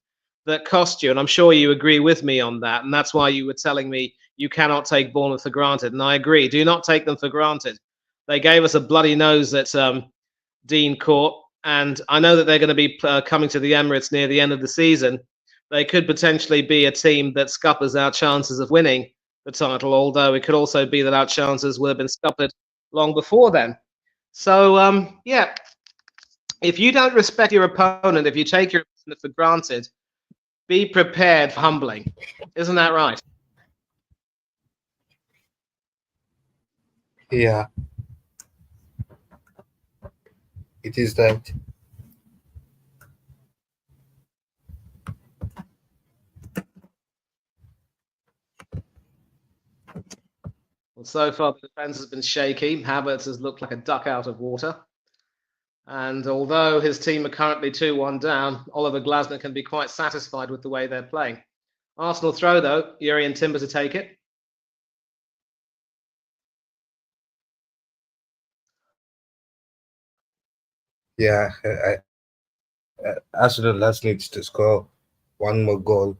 [SPEAKER 1] that cost you. And I'm sure you agree with me on that. And that's why you were telling me you cannot take Bournemouth for granted. And I agree. Do not take them for granted. They gave us a bloody nose at Dean Court. And I know that they're going to be coming to the Emirates near the end of the season. They could potentially be a team that scuppers our chances of winning the title, although it could also be that our chances would have been scuppered long before then. So, yeah, if you don't respect your opponent, if you take your opponent for granted, be prepared for humbling. Isn't that right?
[SPEAKER 2] Yeah, it is that.
[SPEAKER 1] Well, so far the defence has been shaky. Havertz has looked like a duck out of water. And although his team are currently 2-1 down, Oliver Glasner can be quite satisfied with the way they're playing. Arsenal throw, though. Urian Timber to take it.
[SPEAKER 2] Yeah, Arsenal last needs to score one more goal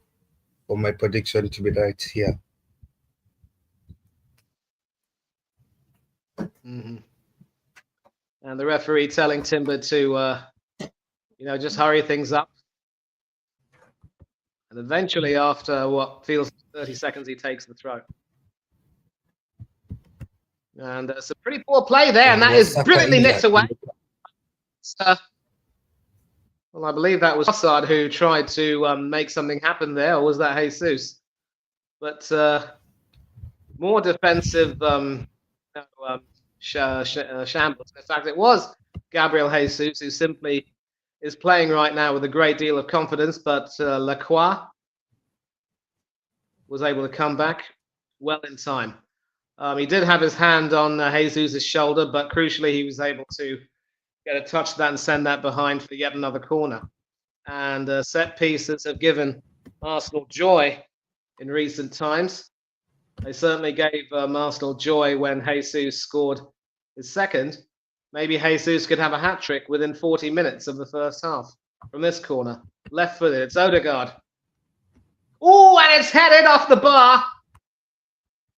[SPEAKER 2] for my prediction to be right here.
[SPEAKER 1] Mm-hmm. And the referee telling Timber to, just hurry things up. And eventually, after what feels 30 seconds, he takes the throw. And it's a pretty poor play there, and that is brilliantly nicked away. Well, I believe that was Assad who tried to make something happen there, or was that Jesus? But more defensive shambles. In fact, it was Gabriel Jesus who simply is playing right now with a great deal of confidence, but Lacroix was able to come back well in time. He did have his hand on Jesus' shoulder, but crucially, he was able to get a touch of that and send that behind for yet another corner. And set pieces have given Arsenal joy in recent times. They certainly gave Arsenal joy when Jesus scored his second. Maybe Jesus could have a hat-trick within 40 minutes of the first half from this corner. Left-footed, it's Odegaard. Oh, and it's headed off the bar.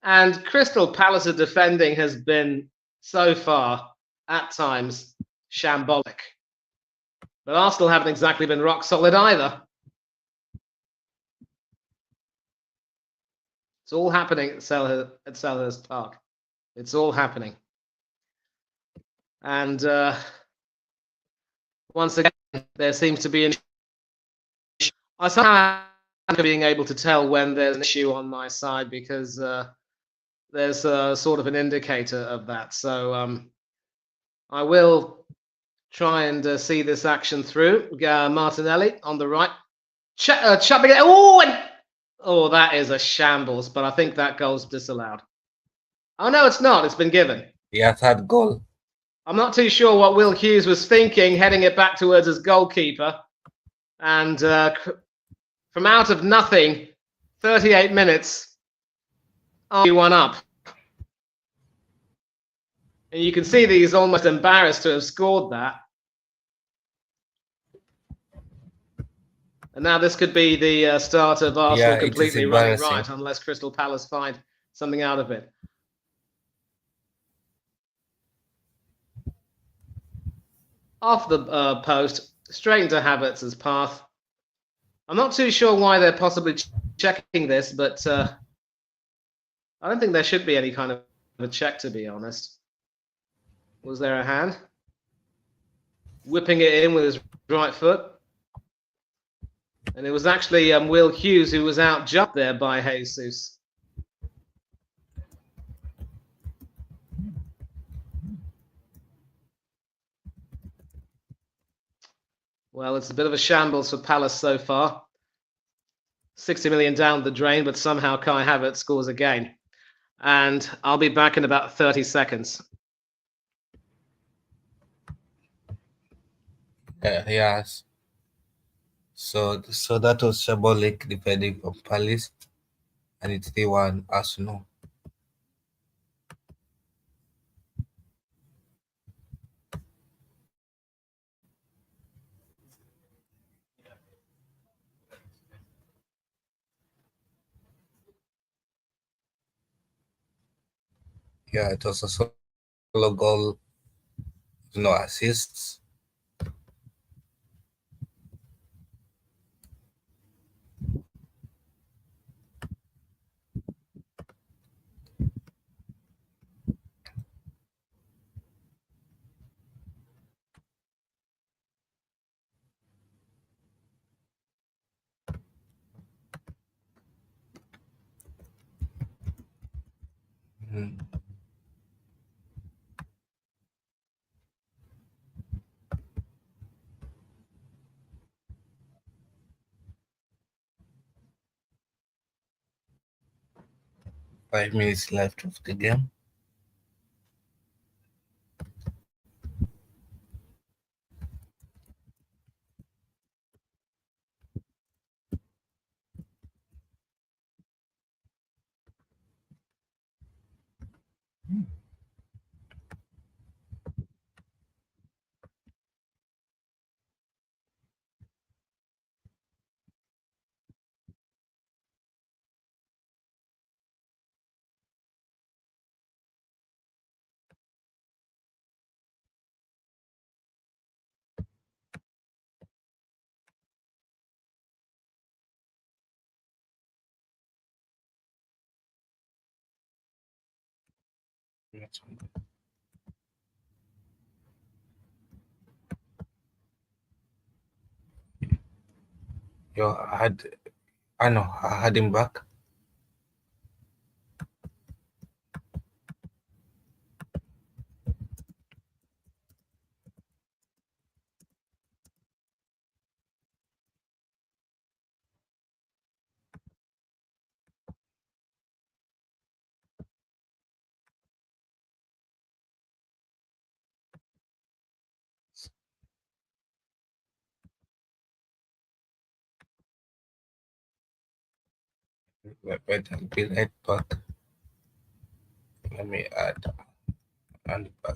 [SPEAKER 1] And Crystal Palace's defending has been, so far, at times, shambolic. But Arsenal haven't exactly been rock solid either. It's all happening at Selhurst Park. It's all happening. And once again, there seems to be an issue. I somehow am being able to tell when there's an issue on my side because there's sort of an indicator of that. So I will try and see this action through. Martinelli on the right. Chubbing it. Oh, that is a shambles, but I think that goal's disallowed. Oh, no, it's not. It's been given.
[SPEAKER 2] Yeah, third goal.
[SPEAKER 1] I'm not too sure what Will Hughes was thinking, heading it back towards his goalkeeper. And from out of nothing, 38 minutes, one up. And you can see that he's almost embarrassed to have scored that. And now this could be the start of Arsenal completely running right, unless Crystal Palace find something out of it. Off the post, straight into Havertz's path. I'm not too sure why they're possibly checking this, but I don't think there should be any kind of a check, to be honest. Was there a hand? Whipping it in with his right foot. And it was actually Will Hughes who was out jumped there by Jesus. Well, it's a bit of a shambles for Palace so far. 60 million down the drain, but somehow Kai Havertz scores again. And I'll be back in about 30 seconds.
[SPEAKER 2] Yes. So that was shambolic defending from Palace, and it's 3-1 Arsenal. Yeah, it was a solo goal, no assists. Mm. Five minutes left of the game. I had him back. Wait, I'll be right back. Let me add and back.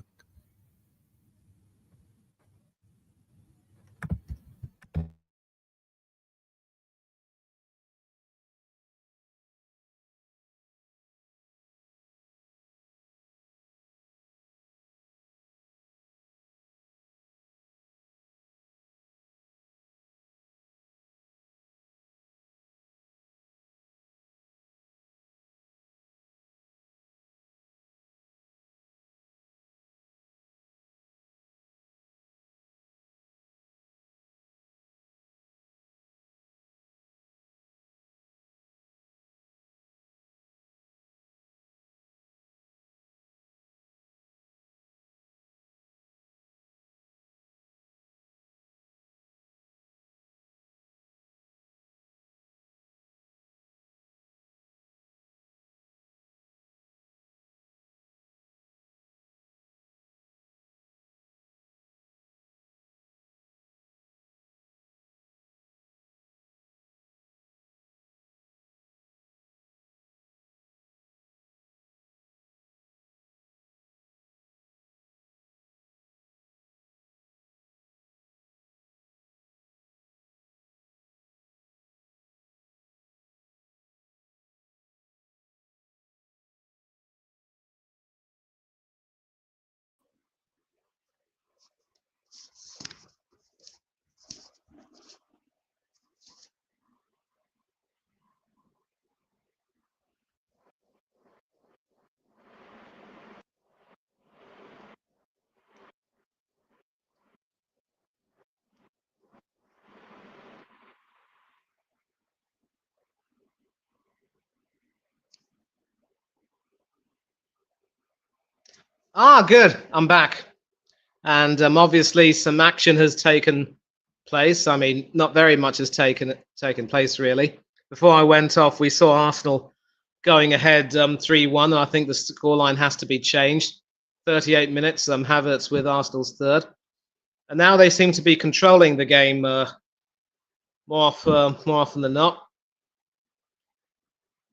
[SPEAKER 1] Good. I'm back. And obviously some action has taken place. I mean, not very much has taken place really. Before I went off, we saw Arsenal going ahead 3-1. I think the scoreline has to be changed. 38 minutes, Havertz with Arsenal's third. And now they seem to be controlling the game more often than not.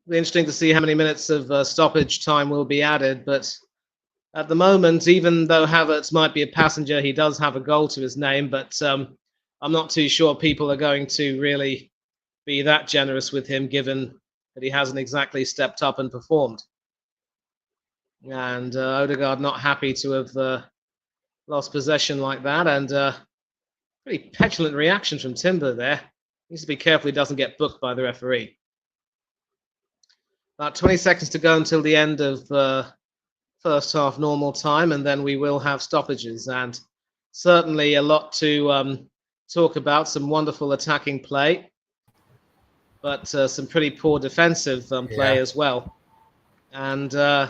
[SPEAKER 1] It'll be interesting to see how many minutes of stoppage time will be added, but at the moment, even though Havertz might be a passenger, he does have a goal to his name, but I'm not too sure people are going to really be that generous with him, given that he hasn't exactly stepped up and performed. And Odegaard not happy to have lost possession like that, and pretty petulant reaction from Timber there. Needs to be careful he doesn't get booked by the referee. About 20 seconds to go until the end of first half normal time, and then we will have stoppages, and certainly a lot to talk about. Some wonderful attacking play, but some pretty poor defensive play
[SPEAKER 2] Yeah.
[SPEAKER 1] as well. And I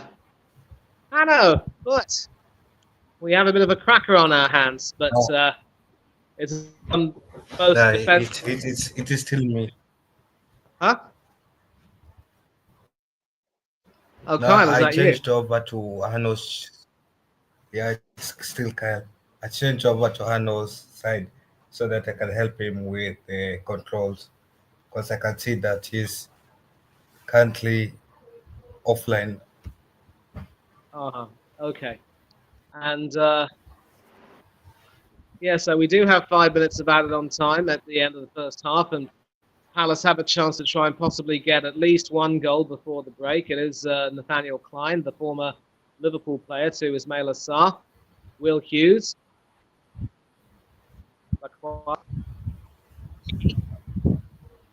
[SPEAKER 1] know, but we have a bit of a cracker on our hands, but
[SPEAKER 2] No,
[SPEAKER 1] it's both defense.
[SPEAKER 2] it is still me.
[SPEAKER 1] Huh? Oh,
[SPEAKER 2] No,
[SPEAKER 1] Kyle, is
[SPEAKER 2] I
[SPEAKER 1] that you?
[SPEAKER 2] changed over to Hanos. Yeah, it's still Kyle. I changed over to Hanos side so that I can help him with the controls because I can see that he's currently offline.
[SPEAKER 1] Uh-huh. Okay. And yeah, so we do have 5 minutes of added on time at the end of the first half, and Palace have a chance to try and possibly get at least one goal before the break. It is Nathaniel Klein, the former Liverpool player, to Ismail Assar, Will Hughes,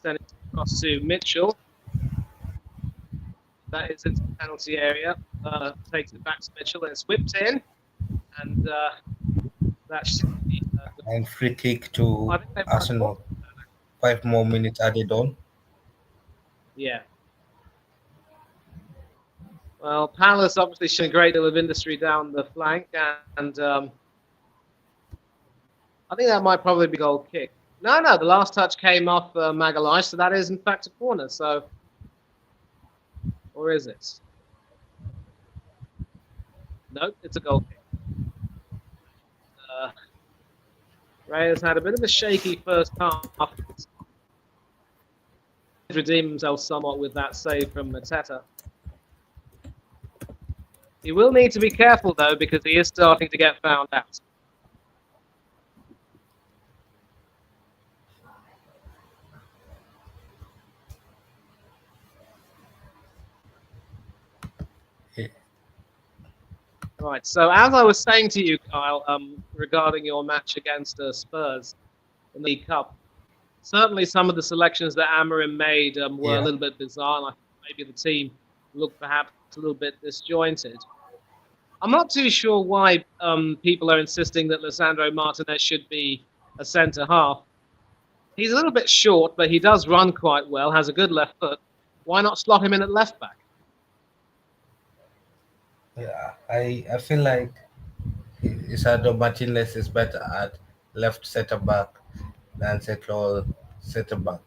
[SPEAKER 1] send it across to Mitchell. That is into the penalty area. Takes it back to Mitchell, and it's whipped in, and that should be.
[SPEAKER 2] And free kick
[SPEAKER 1] I
[SPEAKER 2] to
[SPEAKER 1] think they've had a corner.
[SPEAKER 2] Arsenal. 5 more minutes added on.
[SPEAKER 1] Yeah. Well, Palace obviously showing a great deal of industry down the flank, and I think that might probably be a goal kick. No, the last touch came off Magalhaes, so that is in fact a corner. So, or is it? Nope, it's a goal kick. Reyes had a bit of a shaky first half. redeem himself somewhat with that save from Mateta. He will need to be careful, though, because he is starting to get found out.
[SPEAKER 2] Yeah.
[SPEAKER 1] Right, so as I was saying to you, Kyle, regarding your match against Spurs in the League Cup, certainly some of the selections that Amorim made were a little bit bizarre, and I think maybe the team looked perhaps a little bit disjointed. I'm not too sure why people are insisting that Lisandro Martinez should be a centre half. He's a little bit short, but he does run quite well, has a good left foot. Why not slot him in at left back?
[SPEAKER 2] Yeah, I feel like Isardo Martinez is better at left centre back than central centre back.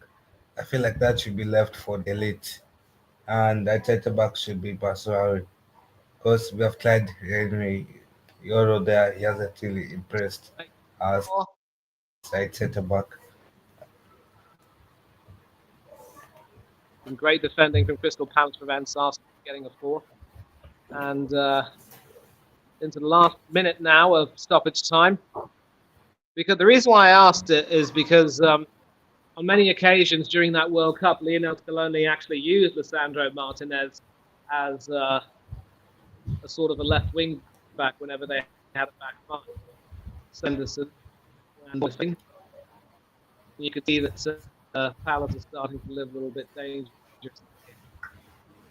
[SPEAKER 2] I feel like that should be left for the elite, and that centre back should be Basuari because we have tried Henry Euro there. He hasn't really impressed as side centre back.
[SPEAKER 1] Some great defending from Crystal Palace prevents Arsenal getting a fourth. And into the last minute now of stoppage time. Because the reason why I asked it is because on many occasions during that World Cup, Lionel Scaloni actually used Lisandro Martinez as a sort of a left wing back whenever they had a back five. Sanderson and you could see that Palace is starting to live a little bit dangerous.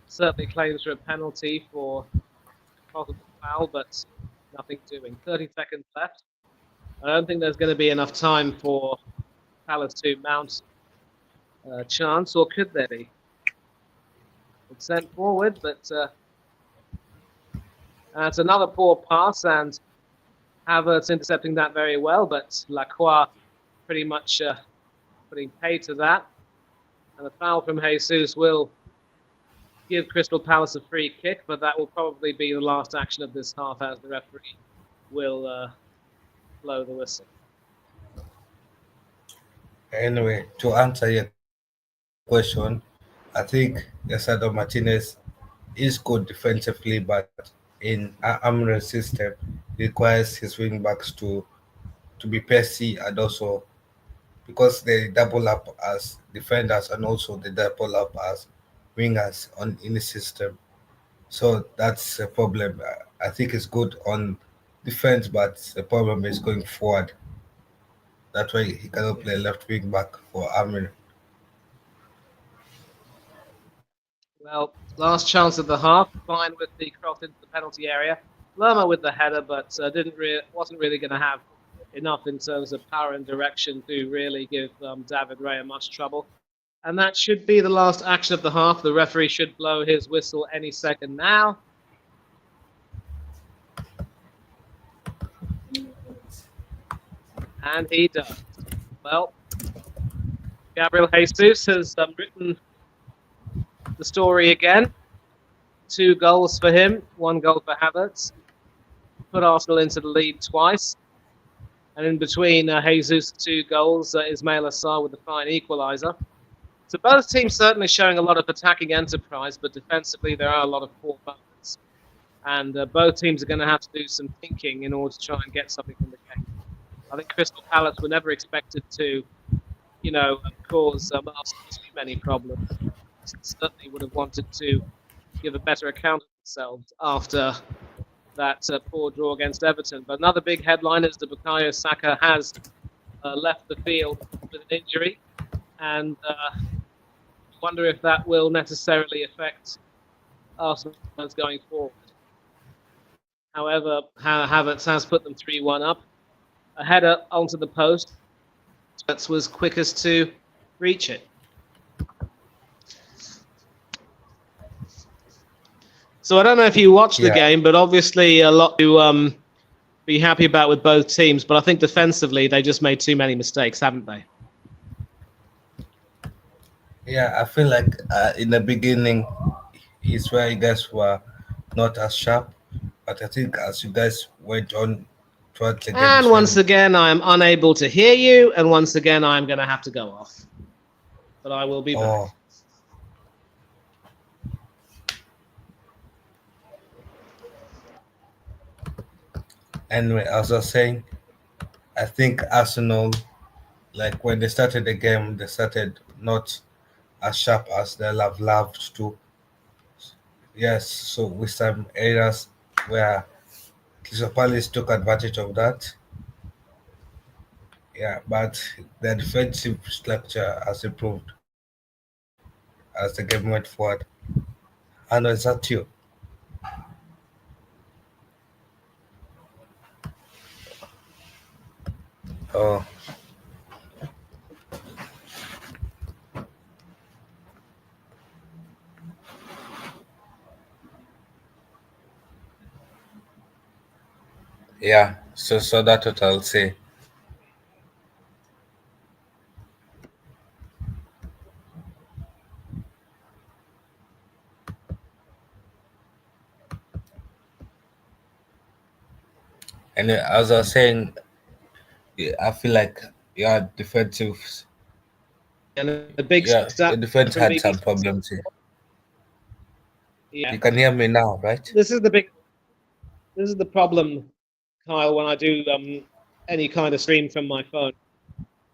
[SPEAKER 1] Certainly claims for a penalty for possible foul, but nothing doing. 30 seconds left. I don't think there's going to be enough time for Palace to mount a chance, or could there be? It's sent forward, but it's another poor pass, and Havertz intercepting that very well, but Lacroix pretty much putting pay to that. And a foul from Jesus will give Crystal Palace a free kick, but that will probably be the last action of this half as the referee will blow the whistle.
[SPEAKER 2] Anyway, to answer your question, I think Lisandro Martinez is good defensively, but in Amorim's system, requires his wing backs to be pacey, and also because they double up as defenders and also they double up as wingers in the system. So that's a problem. I think it's good on defense, but the problem is going forward. That's why he cannot play left wing back for Amorim.
[SPEAKER 1] Well, last chance of the half, fine with the cross into the penalty area. Lerma with the header, but wasn't really going to have enough in terms of power and direction to really give David Raya much trouble. And that should be the last action of the half. The referee should blow his whistle any second now. And he does. Well, Gabriel Jesus has written the story again. 2 goals for him, 1 goal for Havertz. Put Arsenal into the lead twice. And in between Jesus' 2 goals, Ismail Assar with the fine equaliser. So both teams certainly showing a lot of attacking enterprise, but defensively there are a lot of poor moments. And both teams are going to have to do some thinking in order to try and get something from the game. I think Crystal Palace were never expected to, cause Arsenal too many problems. Certainly would have wanted to give a better account of themselves after that poor draw against Everton. But another big headline is that Bukayo Saka has left the field with an injury, and wonder if that will necessarily affect Arsenal going forward. However, Havertz has put them 3-1 up. A header onto the post. That was quickest to reach it. So I don't know if you watched the game, but obviously a lot to be happy about with both teams. But I think defensively they just made too many mistakes, haven't they?
[SPEAKER 2] Yeah, I feel like in the beginning, it's where you guys were not as sharp. But I think as you guys went on towards the game...
[SPEAKER 1] And once again, I am unable to hear you. And once again, I'm going to have to go off. But I will be back.
[SPEAKER 2] Anyway, as I was saying, I think Arsenal, like when they started the game, they started not as sharp as they'll have loved to. Yes, so with some areas where Crystal Palace took advantage of that. Yeah, but the defensive structure has improved as the game went forward. I know, is that you? Oh, yeah. So that's what I'll say. And as I was saying, yeah, I feel like your defensive,
[SPEAKER 1] And a big
[SPEAKER 2] yeah,
[SPEAKER 1] stat
[SPEAKER 2] your defense
[SPEAKER 1] from
[SPEAKER 2] had
[SPEAKER 1] me.
[SPEAKER 2] some problems here.
[SPEAKER 1] Yeah,
[SPEAKER 2] You can hear me now, right?
[SPEAKER 1] this is the big. This is the problem, Kyle. When I do any kind of stream from my phone,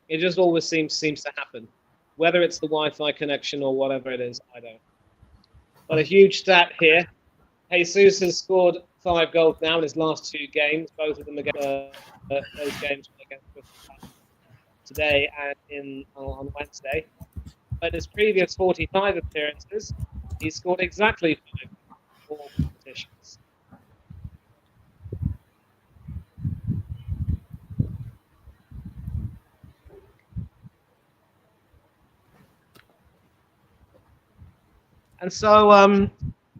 [SPEAKER 1] it just always seems to happen. Whether it's the Wi-Fi connection or whatever it is, I don't. But a huge stat here. Jesus has scored 5 goals now in his last 2 games, both of them against those games against Crystal Palace today and on Wednesday. But his previous 45 appearances, he scored exactly 5 all competitions. And so,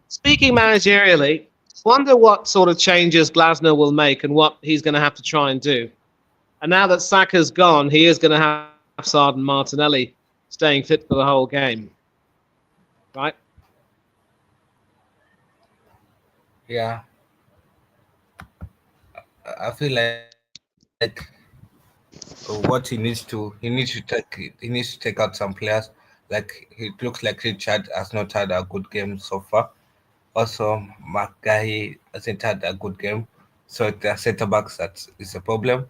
[SPEAKER 1] speaking managerially, wonder what sort of changes Glasner will make and what he's going to have to try and do. And now that Saka's gone, he is going to have Sard and Martinelli staying fit for the whole game, right?
[SPEAKER 2] Yeah, I feel like what he needs to take out some players. Like it looks like Richard has not had a good game so far. Also, McGahey hasn't had a good game, so the centre backs that is a problem.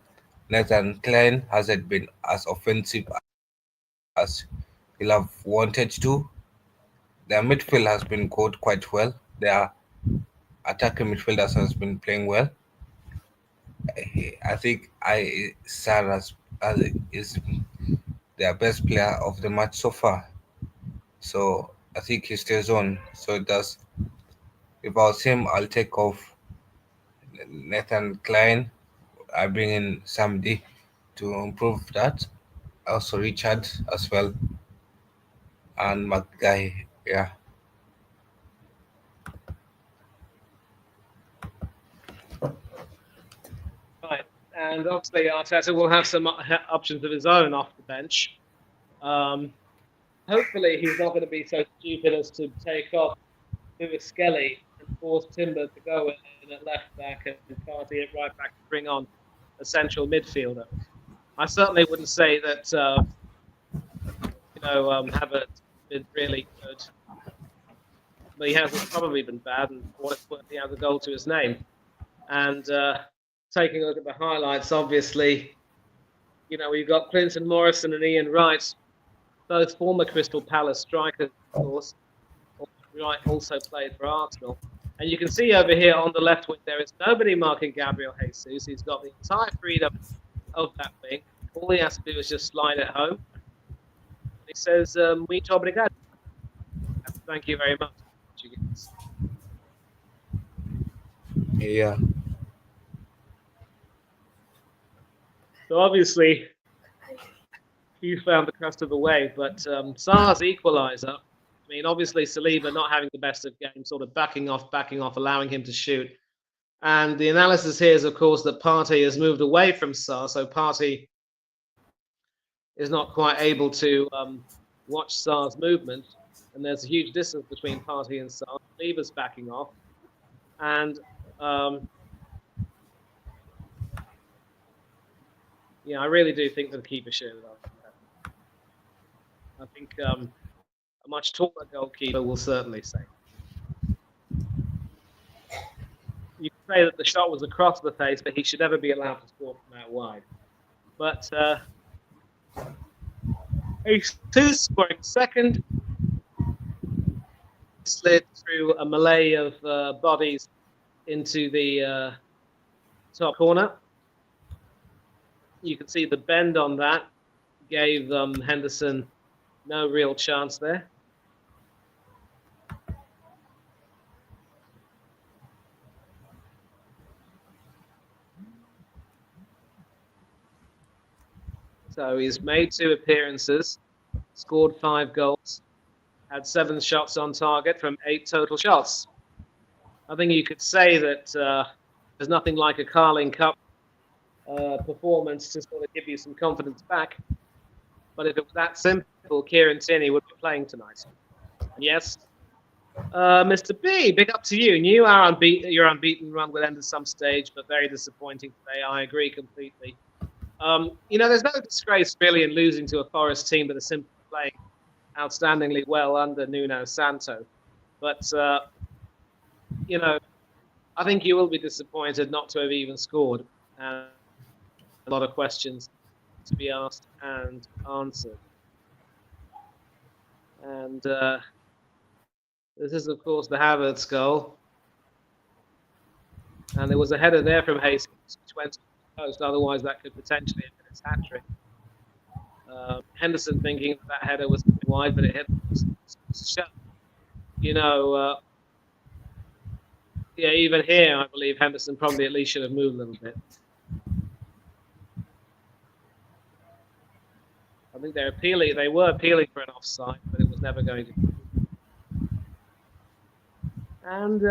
[SPEAKER 2] Nathan Klein hasn't been as offensive as he'll have wanted to. Their midfield has been good quite well. Their attacking midfielders has been playing well. I think I Sarah is their best player of the match so far. So I think he stays on. So it does. If I was him, I'll take off Nathan Klein. I bring in somebody to improve that. Also Richard as well and McGuy. Yeah.
[SPEAKER 1] Right. And obviously, Arteta will have some options of his own off the bench. Um, hopefully, he's not going to be so stupid as to take off Lewis Skelly and force Timber to go in at left back and Party at right back to bring on a central midfielder. I certainly wouldn't say that Havertz been really good, but he hasn't probably been bad. And for what it's worth, he has a goal to his name. And taking a look at the highlights, obviously, we've got Clinton Morrison and Ian Wright, both former Crystal Palace strikers, of course. Wright also played for Arsenal. And you can see over here on the left wing, there is nobody marking Gabriel Jesus. He's got the entire freedom of that wing. All he has to do is just slide it home. And he says, muito obrigado. Thank you very much.
[SPEAKER 2] Yeah.
[SPEAKER 1] So obviously, he found the crust of the way, but Sar's equaliser. I mean, obviously, Saliba not having the best of games, sort of backing off, allowing him to shoot. And the analysis here is, of course, that Partey has moved away from Sar, so Partey is not quite able to watch Sar's movement. And there's a huge distance between Partey and Sar. Saliba's backing off. And I really do think that the keeper should have. I think a much taller goalkeeper will certainly save. say that the shot was across the face, but he should never be allowed to score from out wide. But Jesus scoring second, slid through a melee of bodies into the top corner. You can see the bend on that gave Henderson no real chance there. So he's made 2 appearances, scored 5 goals, had 7 shots on target from 8 total shots. I think you could say that there's nothing like a Carling Cup performance to sort of give you some confidence back. But if it was that simple, Kieran Tierney would be playing tonight. Yes. Mr. B, big up to you. Your unbeaten run will end at some stage, but very disappointing today. I agree completely. There's no disgrace really in losing to a Forest team that are simply playing outstandingly well under Nuno Santo. But, I think you will be disappointed not to have even scored. And a lot of questions to be asked and answered. And this is, of course, the Havertz goal. And there was a header there from Hastings, which went to the post. Otherwise, that could potentially have been his hat-trick. Henderson thinking that header was wide, but it hit the shot. Even here, I believe Henderson probably at least should have moved a little bit. I think they were appealing for an offside, but it was never going to be. And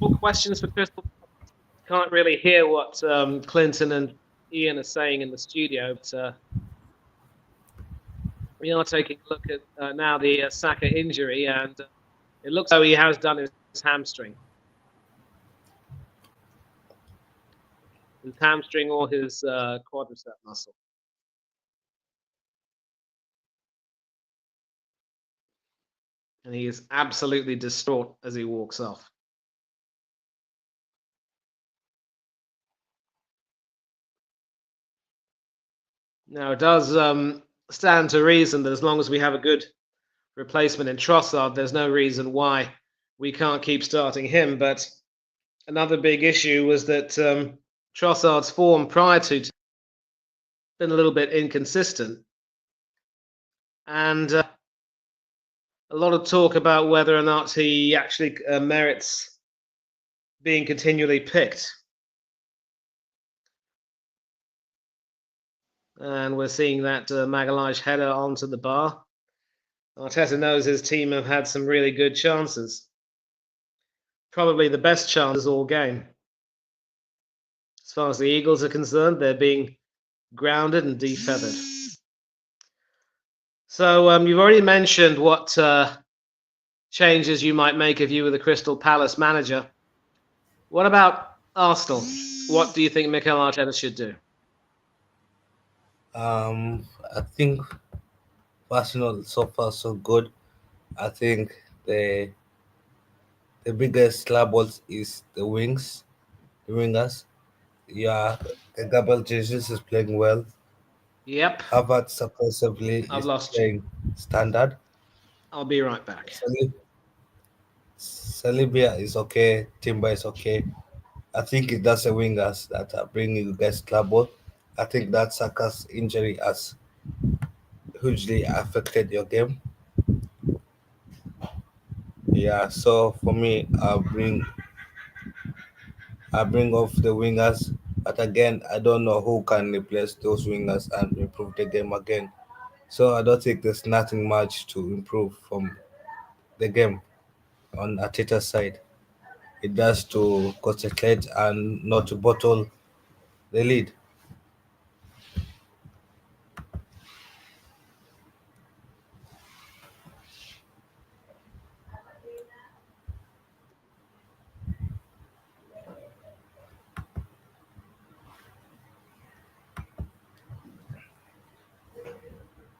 [SPEAKER 1] more questions for Crystal. Can't really hear what Clinton and Ian are saying in the studio, but we are taking a look at now the Saka injury, and it looks like he has done his hamstring. His hamstring or his quadricep muscle. And he is absolutely distraught as he walks off. Now, it does stand to reason that as long as we have a good replacement in Trossard, there's no reason why we can't keep starting him. But another big issue was that Trossard's form prior to been a little bit inconsistent. And a lot of talk about whether or not he actually merits being continually picked. And we're seeing that Magalhaes header onto the bar. Arteta knows his team have had some really good chances. Probably the best chances all game. As far as the Eagles are concerned, they're being grounded and defeathered. So you've already mentioned what changes you might make if you were the Crystal Palace manager. What about Arsenal? What do you think Mikel Arteta should do?
[SPEAKER 2] I think Arsenal so far so good. I think the biggest troubles is the wingers. Yeah, the Gabriel Jesus is playing well.
[SPEAKER 1] Yep.
[SPEAKER 2] Harvard supposedly
[SPEAKER 1] I've
[SPEAKER 2] is
[SPEAKER 1] lost you.
[SPEAKER 2] playing standard.
[SPEAKER 1] I'll be right back.
[SPEAKER 2] Salibia is okay. Timber is okay. I think it does the wingers that are bringing you guys trouble. I think that Saka's injury has hugely affected your game. Yeah, so for me, I bring off the wingers, but again, I don't know who can replace those wingers and improve the game again. So I don't think there's nothing much to improve from the game on Ateta's side. It does to concentrate and not to bottle the lead.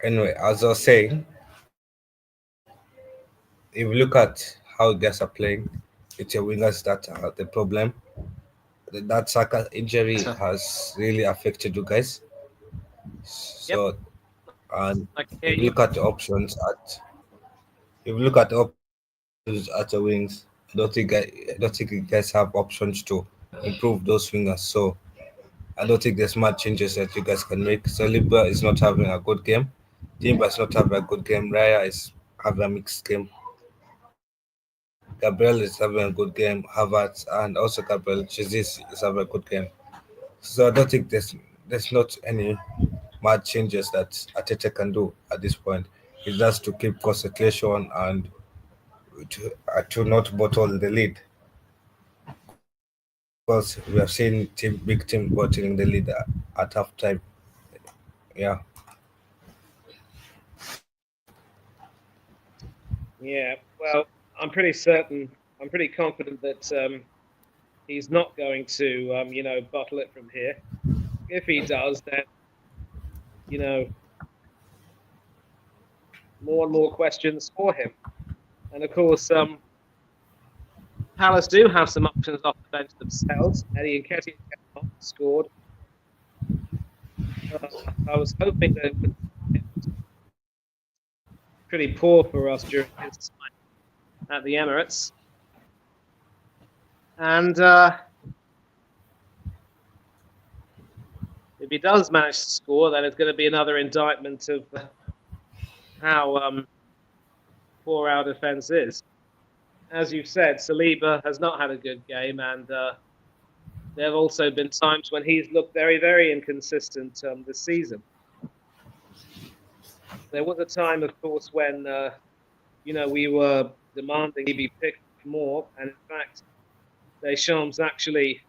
[SPEAKER 2] Anyway, as I was saying, if you look at how how you guys are playing. It's your wingers that are the problem. That Saka injury has really affected you guys.
[SPEAKER 1] Yep,
[SPEAKER 2] So, and
[SPEAKER 1] I can hear
[SPEAKER 2] if you
[SPEAKER 1] you.
[SPEAKER 2] look at the options at the wings, I don't think you guys have options to improve those wingers. So I don't think there's much changes that you guys can make. Saliba is not having a good game. Timber is not having a good game. Raya is having a mixed game. Gabriel is having a good game. Havertz and also Gabriel Jesus is having a good game. So I don't think there's not any much changes that Ateta can do at this point. It's just to keep concentration and to not bottle the lead, because we have seen big team bottling the lead at half time. Yeah.
[SPEAKER 1] Yeah, well, I'm pretty certain, I'm pretty confident that he's not going to, bottle it from here. If he does, then, you know, more and more questions for him. And of course, Palace do have some options off the bench themselves. Eddie Nketiah scored. Uh, I was hoping that it would be pretty poor for us during his time at the Emirates. And if he does manage to score, then it's going to be another indictment of how poor our defence is. As you've said, Saliba has not had a good game, and there have also been times when he's looked very, very inconsistent this season. There was a time, of course, when we were demanding he be picked more, and in fact, Deschamps actually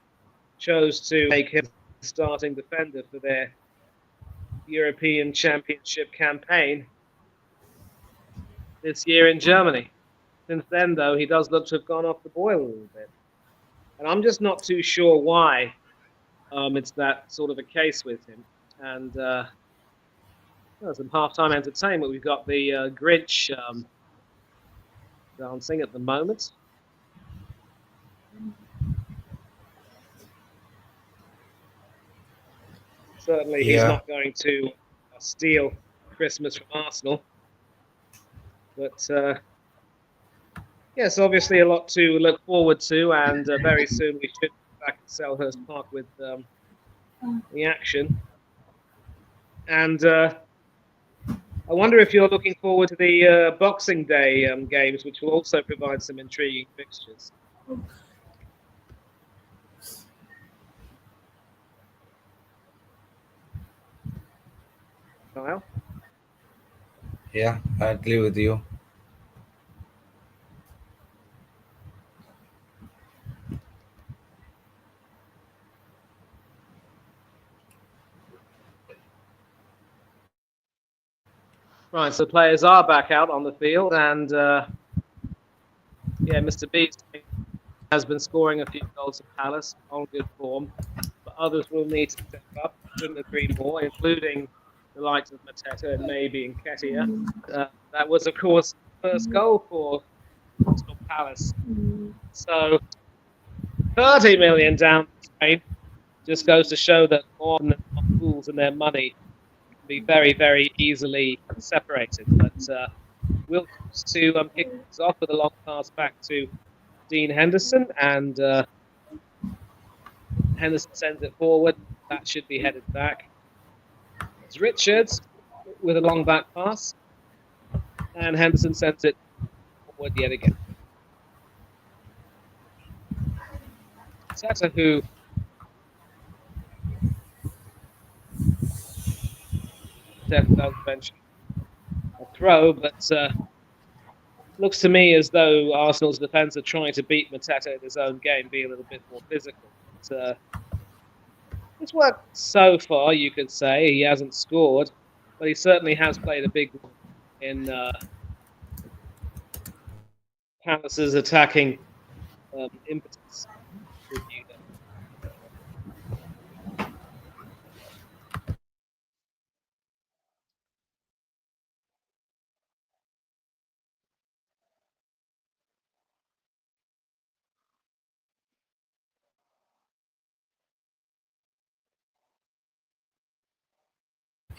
[SPEAKER 1] chose to make him the starting defender for their European Championship campaign this year in Germany. Since then, though, he does look to have gone off the boil a little bit. And I'm just not too sure why it's that sort of a case with him. And some halftime entertainment. We've got the Grinch dancing at the moment. Certainly, he's
[SPEAKER 2] Yeah.
[SPEAKER 1] not going to steal Christmas from Arsenal. But yes, obviously a lot to look forward to, and very soon we should be back at Selhurst Park with the action. And I wonder if you're looking forward to the Boxing Day games, which will also provide some intriguing fixtures. Kyle?
[SPEAKER 2] Yeah, I agree with you.
[SPEAKER 1] Right, so players are back out on the field, and Mr. B has been scoring a few goals for Palace on good form, but others will need to step up. Couldn't agree more, including the likes of Mateta and maybe Nketiah. That was, of course, the first goal for Crystal Palace. So 30 million down to Spain just goes to show that more than fools and their money can be very, very easily separated. But we'll choose to kick things off with a long pass back to Dean Henderson, and Henderson sends it forward. That should be headed back. It's Richards with a long back pass, and Henderson sends it forward yet again. Seta, who does eventually a throw, but looks to me as though Arsenal's defence are trying to beat Mateta in his own game, be a little bit more physical. But, it's worked so far, you could say. He hasn't scored, but he certainly has played a big role in Palace's attacking impetus.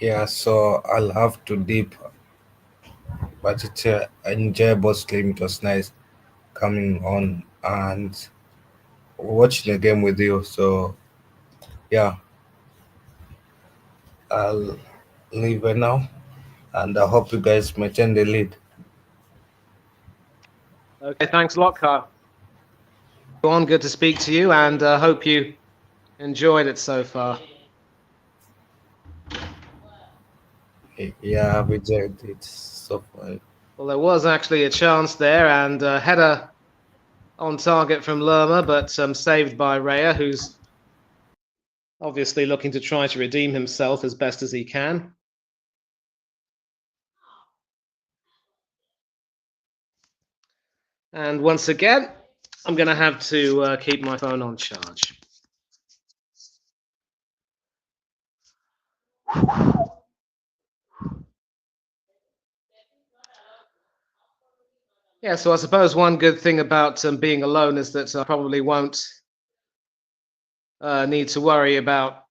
[SPEAKER 2] Yeah, so I'll have to dip, but it's an enjoyable stream. It was nice coming on and watching the game with you. So yeah, I'll leave it now, and I hope you guys maintain the lead.
[SPEAKER 1] Okay, thanks a lot, Kyle. Go on, good to speak to you, and hope you enjoyed it so far.
[SPEAKER 2] Yeah, we enjoyed it so far.
[SPEAKER 1] Well, there was actually a chance there, and header on target from Lerma, but saved by Raya, who's obviously looking to try to redeem himself as best as he can. And once again, I'm going to have to keep my phone on charge. Yeah, so I suppose one good thing about being alone is that I probably won't need to worry about,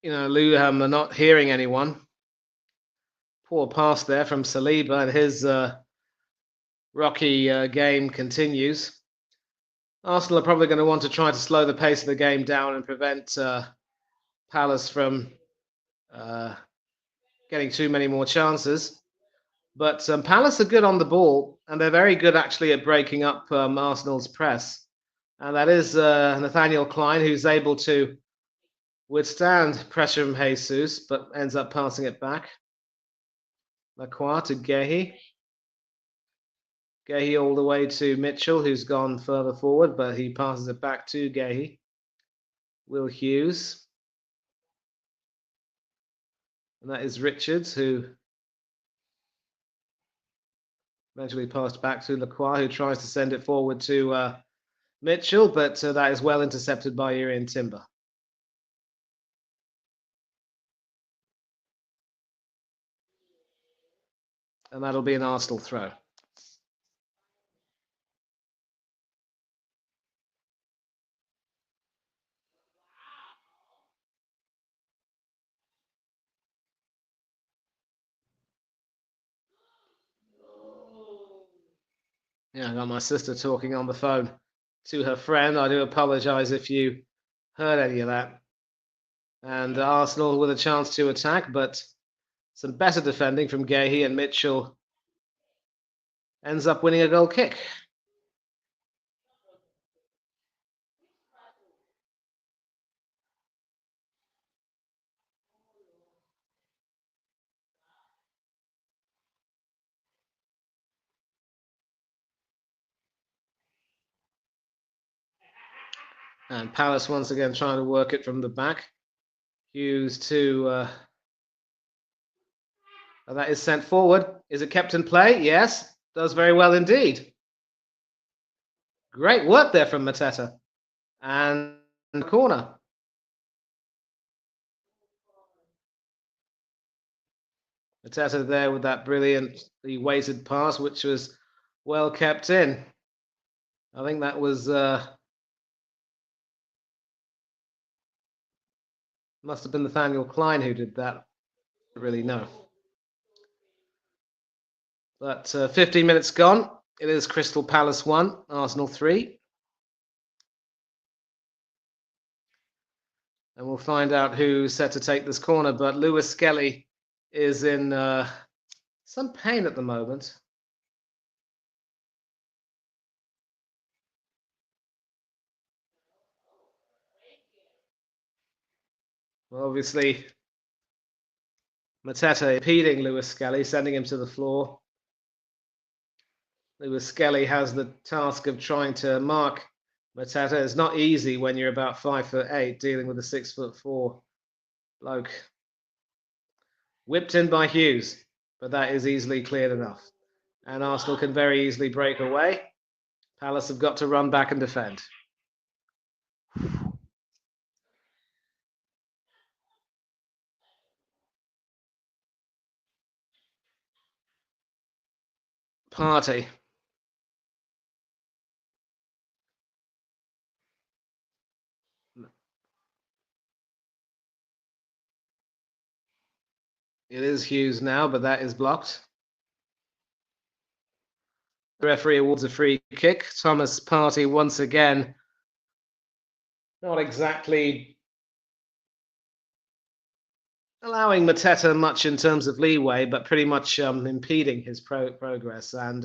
[SPEAKER 1] Luham not hearing anyone. Poor pass there from Saliba, and his rocky game continues. Arsenal are probably going to want to try to slow the pace of the game down and prevent Palace from getting too many more chances. But Palace are good on the ball, and they're very good actually at breaking up Arsenal's press. And that is Nathaniel Klein, who's able to withstand pressure from Jesus, but ends up passing it back. Lacroix to Gehi. Gehi all the way to Mitchell, who's gone further forward, but he passes it back to Gehi. Will Hughes. And that is Richards, who eventually passed back to Lacroix, who tries to send it forward to Mitchell, but that is well intercepted by Ian Timber. And that'll be an Arsenal throw. Yeah, I got my sister talking on the phone to her friend. I do apologise if you heard any of that. And Arsenal with a chance to attack, but some better defending from Gehi, and Mitchell ends up winning a goal kick. And Palace once again trying to work it from the back. Hughes to and that is sent forward. Is it kept in play? Yes, does very well indeed. Great work there from Mateta. And the corner. Mateta there with that brilliantly weighted pass, which was well kept in. I think that was must have been Nathaniel Klein who did that. I don't really know. But 15 minutes gone. It is Crystal Palace 1, Arsenal 3. And we'll find out who's set to take this corner. But Lewis Skelly is in some pain at the moment. Well, obviously, Mateta impeding Lewis Skelly, sending him to the floor. Lewis Skelly has the task of trying to mark Mateta. It's not easy when you're about 5'8", dealing with a 6'4" bloke. Whipped in by Hughes, but that is easily cleared enough. And Arsenal can very easily break away. Palace have got to run back and defend. Party. It is Hughes now, but that is blocked. The referee awards a free kick. Thomas Partey once again not exactly allowing Mateta much in terms of leeway, but pretty much impeding his progress. And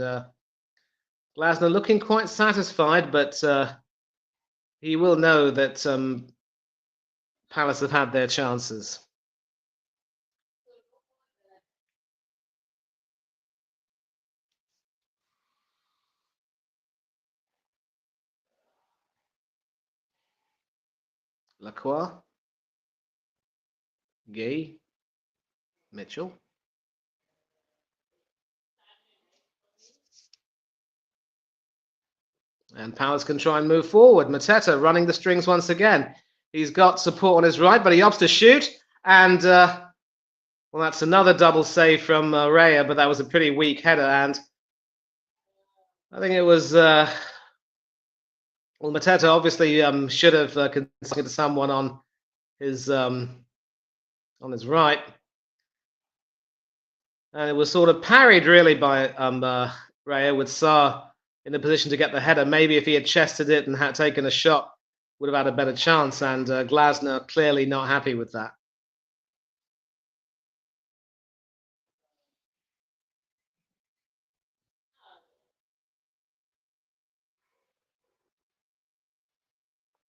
[SPEAKER 1] Glasner looking quite satisfied, but he will know that Palace have had their chances. Lacroix, Gay, Mitchell. And Palace can try and move forward. Mateta running the strings once again. He's got support on his right, but he opts to shoot. And, well, that's another double save from Raya, but that was a pretty weak header. And I think it was, well, Mateta obviously should have considered someone on his right. And it was sort of parried, really, by Raya, with Sarr in a position to get the header. Maybe if he had chested it and had taken a shot, would have had a better chance. And Glasner clearly not happy with that.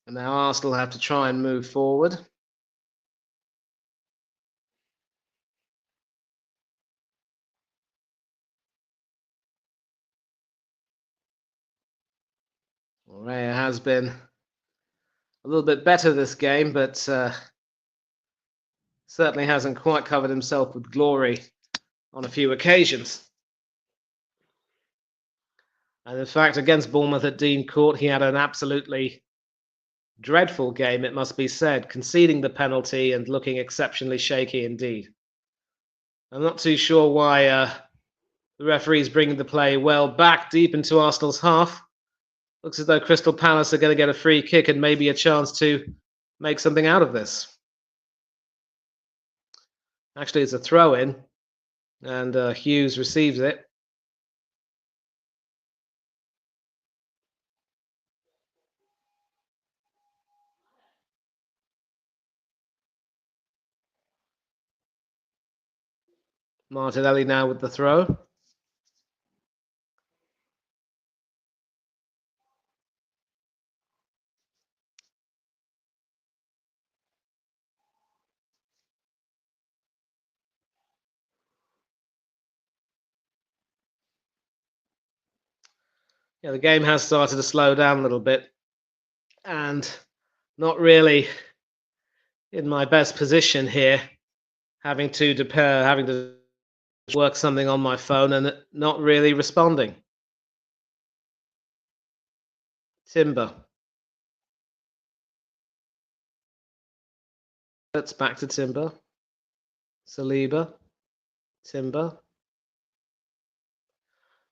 [SPEAKER 1] And now Arsenal have to try and move forward. Raya has been a little bit better this game, but certainly hasn't quite covered himself with glory on a few occasions. And in fact, against Bournemouth at Dean Court, he had an absolutely dreadful game, it must be said, conceding the penalty and looking exceptionally shaky indeed. I'm not too sure why the referee's bringing the play well back deep into Arsenal's half. Looks as though Crystal Palace are going to get a free kick and maybe a chance to make something out of this. Actually, it's a throw-in, and Hughes receives it. Martinelli now with the throw. Yeah, the game has started to slow down a little bit, and not really in my best position here, having to work something on my phone and not really responding. Timber. It's back to Timber. Saliba. Timber.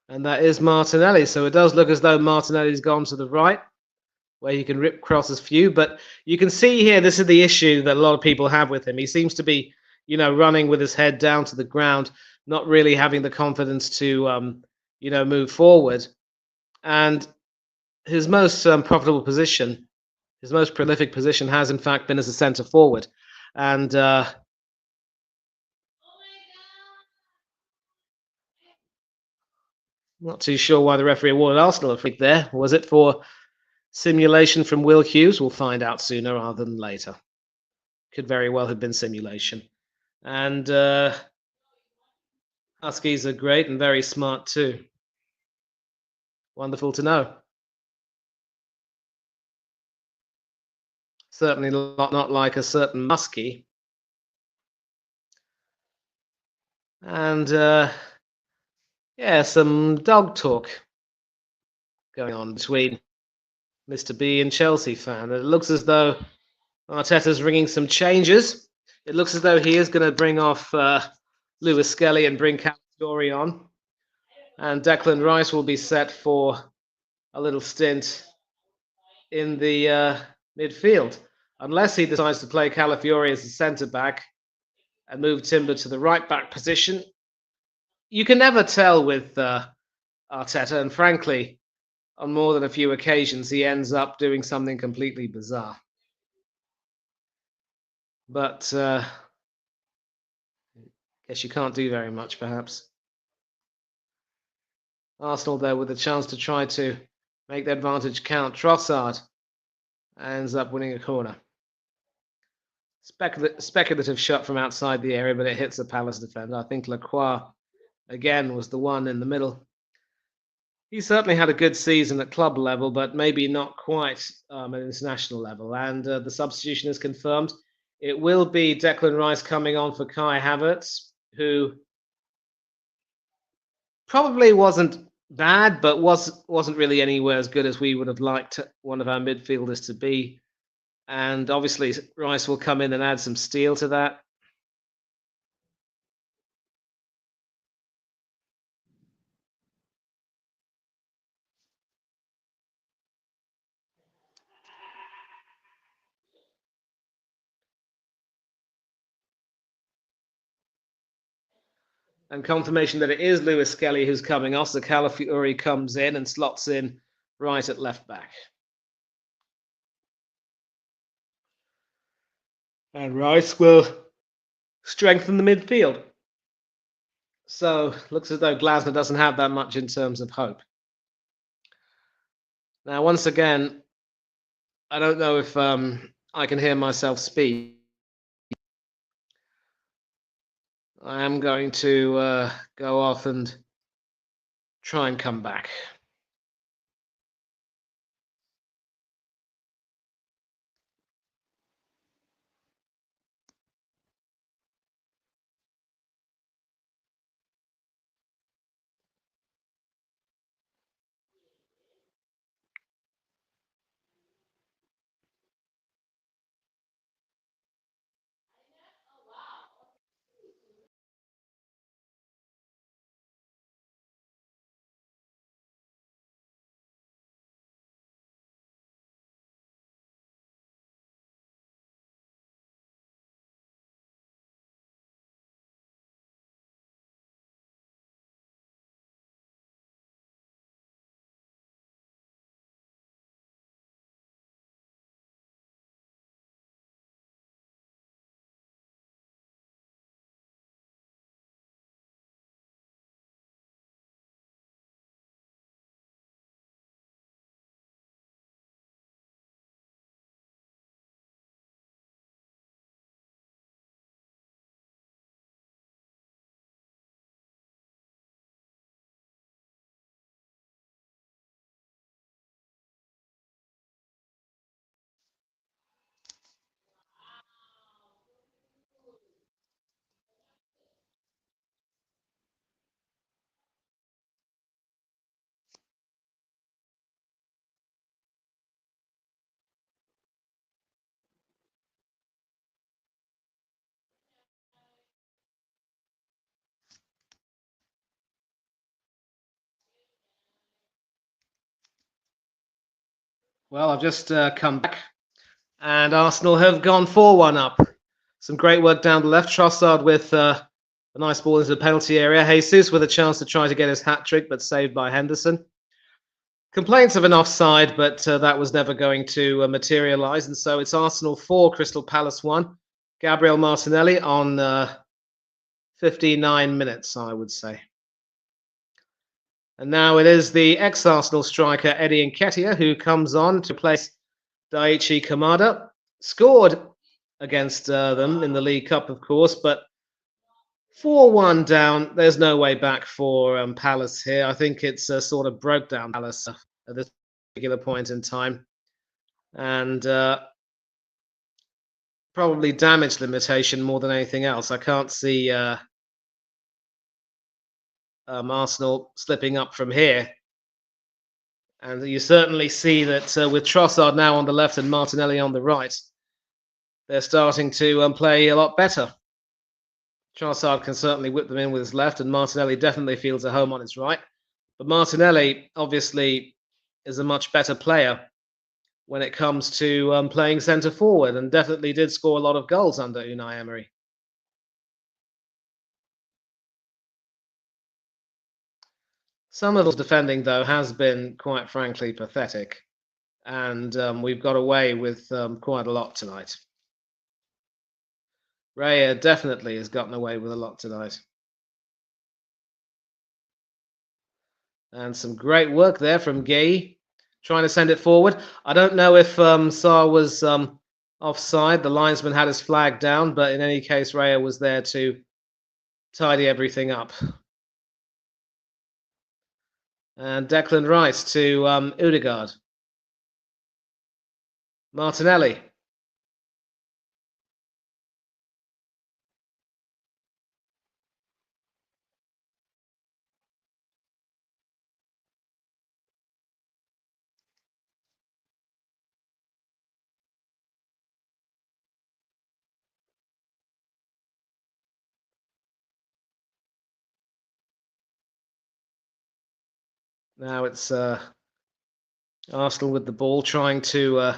[SPEAKER 1] And that is Martinelli. So it does look as though Martinelli's gone to the right, where he can rip crosses few. But you can see here, this is the issue that a lot of people have with him. He seems to be, running with his head down to the ground, not really having the confidence to, move forward. And his most profitable position, his most prolific position, has in fact been as a centre forward. And not too sure why the referee awarded Arsenal a free kick there. Was it for simulation from Will Hughes? We'll find out sooner rather than later. Could very well have been simulation. And Huskies are great and very smart too. Wonderful to know. Certainly not like a certain Muskie. And some dog talk going on between Mr. B and Chelsea fan. It looks as though Arteta's ringing some changes. It looks as though he is going to bring off Lewis Skelly and bring Calafiori on. And Declan Rice will be set for a little stint in the midfield. Unless he decides to play Calafiori as a centre-back and move Timber to the right back position. You can never tell with Arteta, and frankly, on more than a few occasions, he ends up doing something completely bizarre. But guess you can't do very much, perhaps. Arsenal, though, with a chance to try to make the advantage count. Trossard ends up winning a corner. Speculative shot from outside the area, but it hits a Palace defender. I think Lacroix, again, was the one in the middle. He certainly had a good season at club level, but maybe not quite at international level. And the substitution is confirmed. It will be Declan Rice coming on for Kai Havertz, who probably wasn't bad, but wasn't really anywhere as good as we would have liked one of our midfielders to be. And obviously, Rice will come in and add some steel to that. And confirmation that it is Lewis Skelly who's coming off. So Calafiori comes in and slots in right at left back. And Rice will strengthen the midfield. So looks as though Glasner doesn't have that much in terms of hope. Now, once again, I don't know if I can hear myself speak. I am going to go off and try and come back. Well, I've just come back, and Arsenal have gone 4-1 up. Some great work down the left. Trossard with a nice ball into the penalty area. Jesus with a chance to try to get his hat-trick, but saved by Henderson. Complaints of an offside, but that was never going to materialise. And so it's Arsenal 4, Crystal Palace 1. Gabriel Martinelli on 59 minutes, I would say. And now it is the ex-Arsenal striker Eddie Nketiah who comes on to replace Daichi Kamada. Scored against them in the League Cup, of course, but 4-1 down. There's no way back for Palace here. I think it's sort of broke down Palace at this particular point in time. And probably damage limitation more than anything else. I can't see Arsenal slipping up from here. And you certainly see that with Trossard now on the left and Martinelli on the right, they're starting to play a lot better. Trossard can certainly whip them in with his left, and Martinelli definitely feels at home on his right. But Martinelli, obviously, is a much better player when it comes to playing centre forward, and definitely did score a lot of goals under Unai Emery. Some of the defending, though, has been quite frankly pathetic, and we've got away with quite a lot tonight. Raya definitely has gotten away with a lot tonight. And some great work there from Gay, trying to send it forward. I don't know if Saar was offside. The linesman had his flag down, but in any case, Raya was there to tidy everything up. And Declan Rice to Odegaard. Martinelli. Now it's Arsenal with the ball, trying to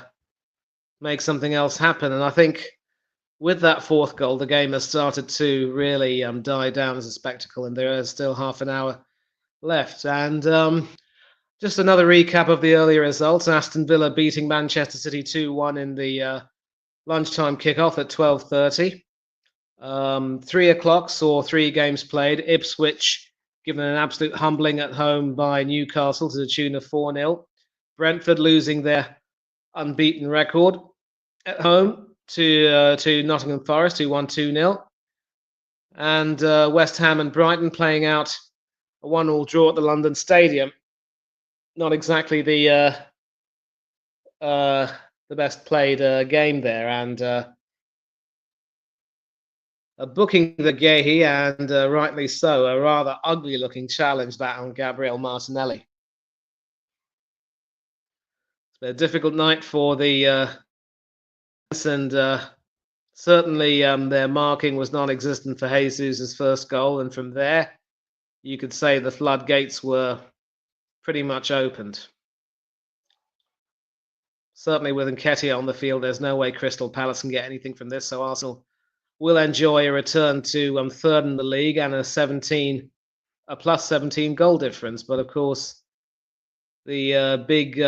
[SPEAKER 1] make something else happen. And I think with that fourth goal, the game has started to really die down as a spectacle, and there is still half an hour left. And just another recap of the earlier results. Aston Villa beating Manchester City 2-1 in the lunchtime kickoff at 12:30. 3 o'clock saw 3 games played. Ipswich given an absolute humbling at home by Newcastle to the tune of 4-0. Brentford losing their unbeaten record at home to Nottingham Forest, who won 2-0. And West Ham and Brighton playing out a 1-1 draw at the London Stadium. Not exactly the best played game there, and booking the Gehi, and rightly so, a rather ugly-looking challenge that on Gabriel Martinelli. It's been a difficult night for the and certainly their marking was non-existent for Jesus' first goal, and from there you could say the floodgates were pretty much opened. Certainly with Nketiah on the field, there's no way Crystal Palace can get anything from this, so Arsenal will enjoy a return to third in the league and a plus 17 goal difference. But of course, the big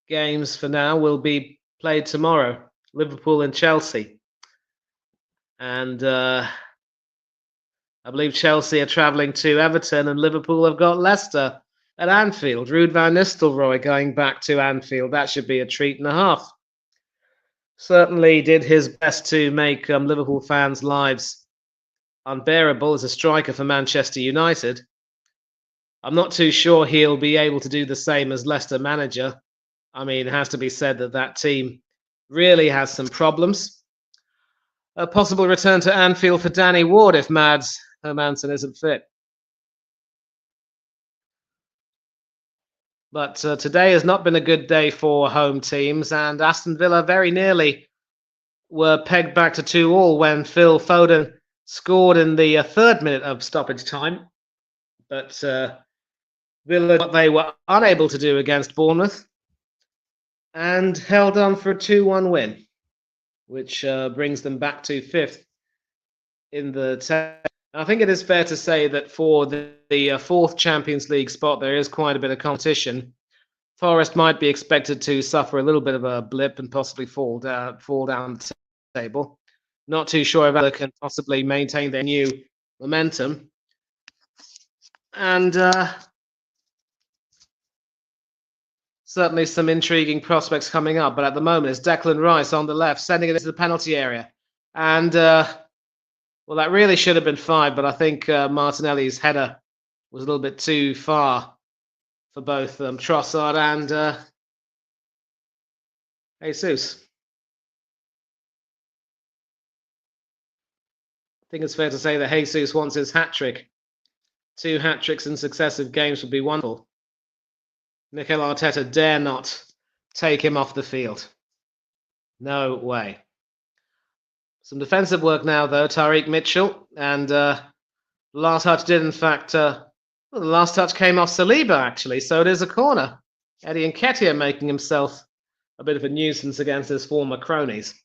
[SPEAKER 1] games for now will be played tomorrow, Liverpool and Chelsea. And I believe Chelsea are travelling to Everton, and Liverpool have got Leicester at Anfield. Ruud van Nistelrooy going back to Anfield. That should be a treat and a half. Certainly did his best to make Liverpool fans' lives unbearable as a striker for Manchester United. I'm not too sure he'll be able to do the same as Leicester manager. I mean, it has to be said that that team really has some problems. A possible return to Anfield for Danny Ward if Mads Hermansen isn't fit. But today has not been a good day for home teams, and Aston Villa very nearly were pegged back to 2-2 when Phil Foden scored in the third minute of stoppage time. But Villa, what they were unable to do against Bournemouth, and held on for a 2-1 win, which brings them back to 5th in the table. I think it is fair to say that for the fourth Champions League spot, there is quite a bit of competition. Forest might be expected to suffer a little bit of a blip and possibly fall down the table. Not too sure if Villa can possibly maintain their new momentum. And certainly some intriguing prospects coming up. But at the moment, it's Declan Rice on the left, sending it into the penalty area. And, well, that really should have been 5, but I think Martinelli's header was a little bit too far for both Trossard and Jesus. I think it's fair to say that Jesus wants his hat-trick. 2 hat-tricks in successive games would be wonderful. Mikel Arteta dare not take him off the field. No way. Some defensive work now, though. Tariq Mitchell. And the last touch did, in fact, the last touch came off Saliba, actually. So it is a corner. Eddie Nketiah making himself a bit of a nuisance against his former cronies.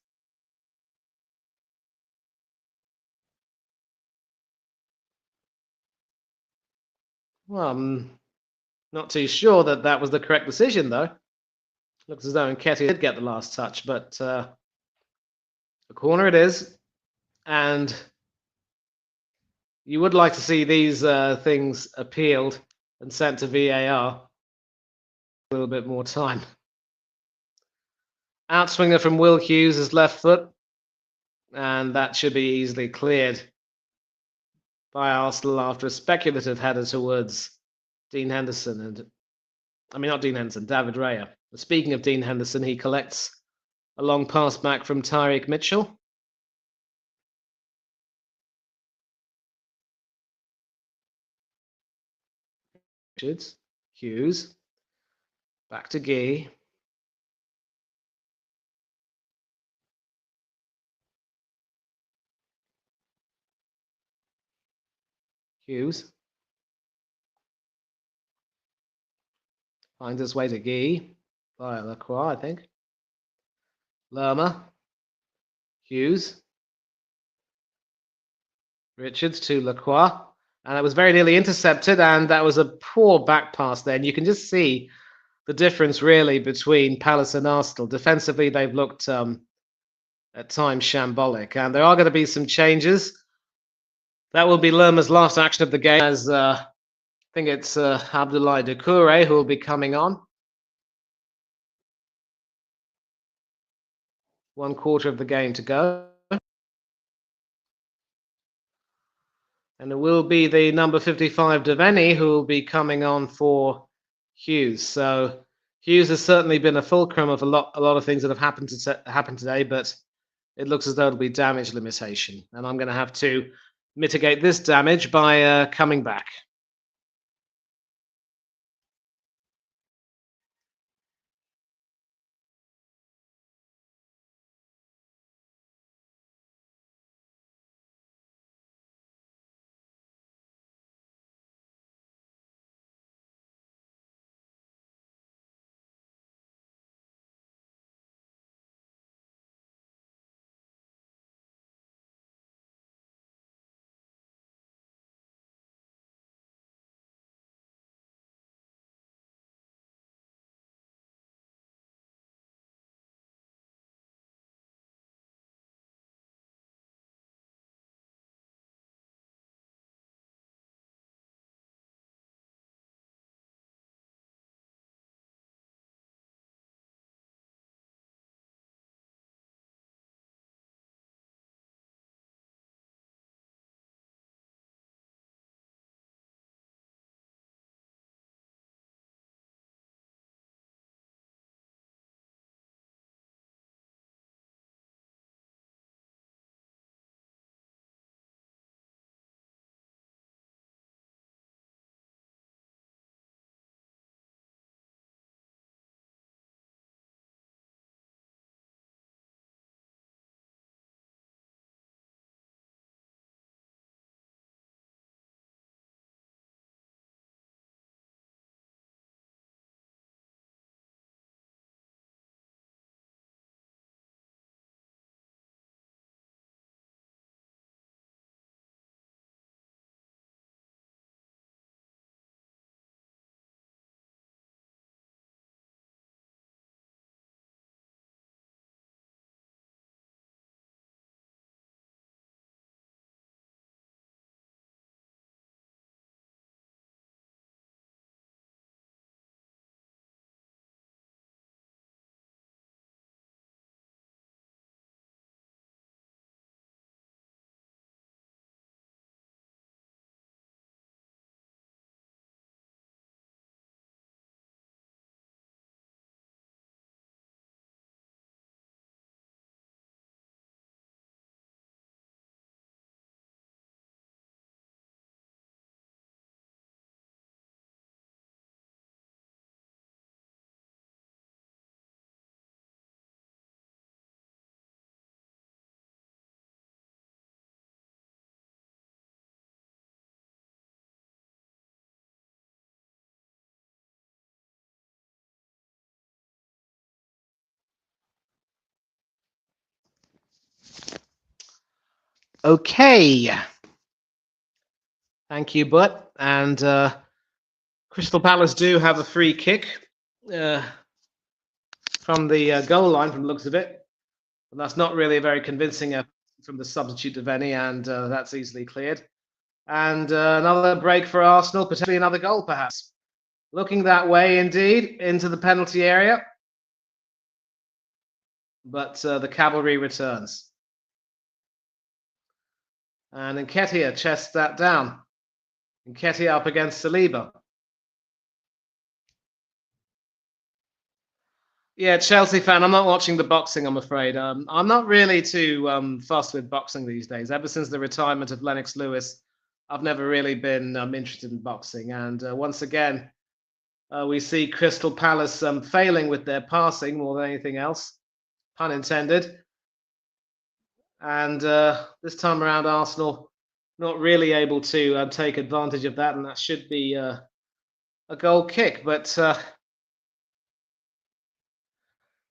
[SPEAKER 1] Well, I'm not too sure that that was the correct decision, though. Looks as though Nketiah did get the last touch, but a corner it is. And you would like to see these things appealed and sent to VAR. A little bit more time. Outswinger from Will Hughes' left foot. And that should be easily cleared by Arsenal after a speculative header towards Dean Henderson. And I mean, not Dean Henderson, David Raya. Speaking of Dean Henderson, he collects a long pass back from Tyreek Mitchell. Richards, Hughes, back to Gee. Hughes finds his way to Gee via Lacroix, I think. Lerma, Hughes, Richards to Lacroix, and it was very nearly intercepted, and that was a poor back pass there. And you can just see the difference really between Palace and Arsenal. Defensively, they've looked at times shambolic, and there are going to be some changes. That will be Lerma's last action of the game, as I think it's Abdoulaye Doucouré who will be coming on. 1/4 of the game to go. And it will be the number 55, Devaney, who will be coming on for Hughes. So Hughes has certainly been a fulcrum of a lot of things that have happened today, but it looks as though it'll be damage limitation. And I'm going to have to mitigate this damage by coming back. Okay. Thank you, Butt. And Crystal Palace do have a free kick from the goal line, from the looks of it. And that's not really a very convincing from the substitute of any, and that's easily cleared. And another break for Arsenal, potentially another goal, perhaps. Looking that way, indeed, into the penalty area. But the cavalry returns. And Nketiah chests that down. Nketiah up against Saliba. Yeah, Chelsea fan. I'm not watching the boxing, I'm afraid. I'm not really too fussed with boxing these days. Ever since the retirement of Lennox Lewis, I've never really been interested in boxing. And once again, we see Crystal Palace failing with their passing more than anything else, pun intended. And this time around, Arsenal not really able to take advantage of that, and that should be a goal kick. But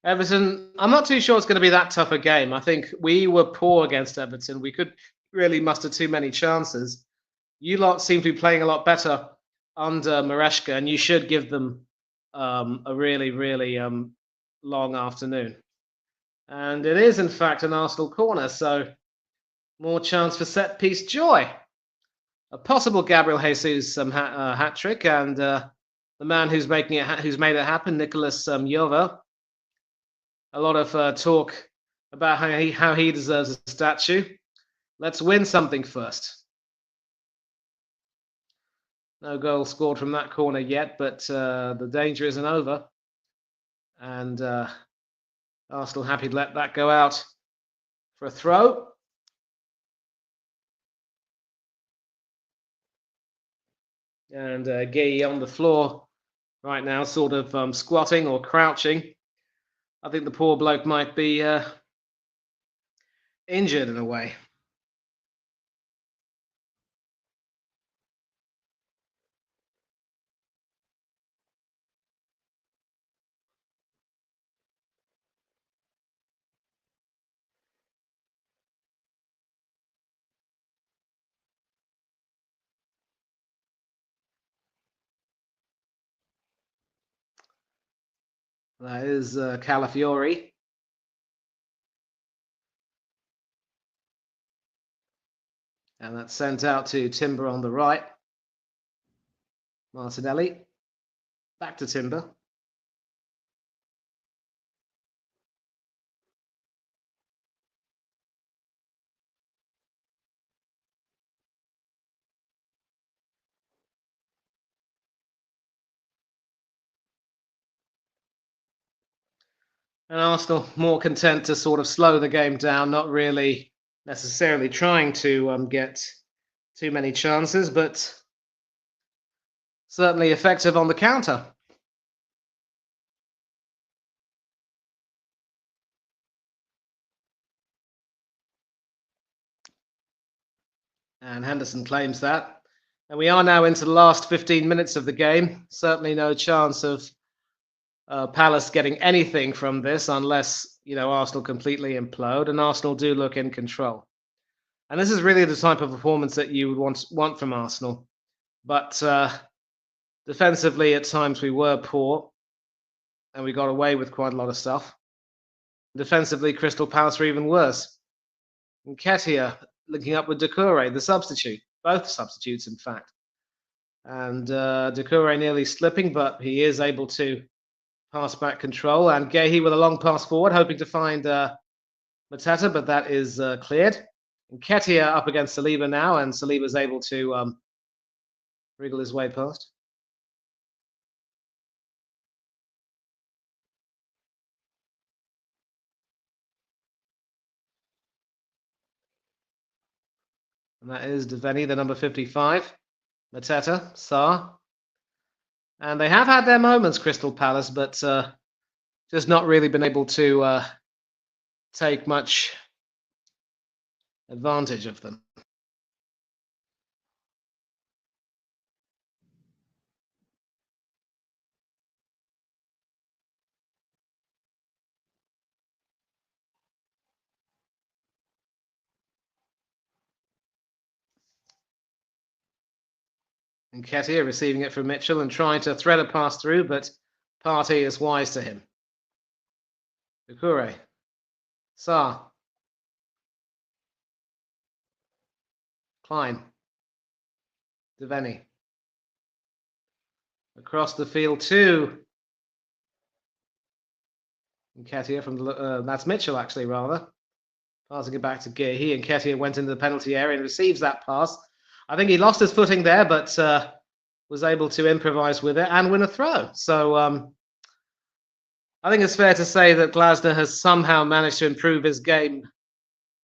[SPEAKER 1] Everton, I'm not too sure it's going to be that tough a game. I think we were poor against Everton. We could really muster too many chances. You lot seem to be playing a lot better under Maresca, and you should give them a really, really long afternoon. And it is, in fact, an Arsenal corner, so more chance for set-piece joy. A possible Gabriel Jesus hat trick, and the man who's making it, who's made it happen, Nicholas Jova. A lot of talk about how he deserves a statue. Let's win something first. No goal scored from that corner yet, but the danger isn't over. And Arsenal happy to let that go out for a throw. And Gueye on the floor right now, sort of squatting or crouching. I think the poor bloke might be injured in a way. That is Calafiori. And that's sent out to Timber on the right. Martinelli. Back to Timber. And Arsenal more content to sort of slow the game down, not really necessarily trying to get too many chances, but certainly effective on the counter. And Henderson claims that. And we are now into the last 15 minutes of the game. Certainly no chance of Palace getting anything from this unless, Arsenal completely implode, and Arsenal do look in control. And this is really the type of performance that you would want from Arsenal. But defensively, at times we were poor, and we got away with quite a lot of stuff. Defensively, Crystal Palace were even worse. Nketiah linking up with Doucouré, the substitute, both substitutes, in fact. And Doucouré nearly slipping, but he is able to pass back control. And Gueye with a long pass forward, hoping to find Mateta, but that is cleared. Nketiah up against Saliba now, and Saliba's able to wriggle his way past. And that is Deveni, the number 55. Mateta, Sarr. And they have had their moments, Crystal Palace, but just not really been able to take much advantage of them. Nketiah receiving it from Mitchell and trying to thread a pass through, but Partey is wise to him. Doucouré. Sarr. Klein. Devaney. Across the field to Nketiah from that's Mitchell actually, rather. Passing it back to Gear. He and Nketiah went into the penalty area and receives that pass. I think he lost his footing there, but was able to improvise with it and win a throw. So I think it's fair to say that Glasner has somehow managed to improve his game,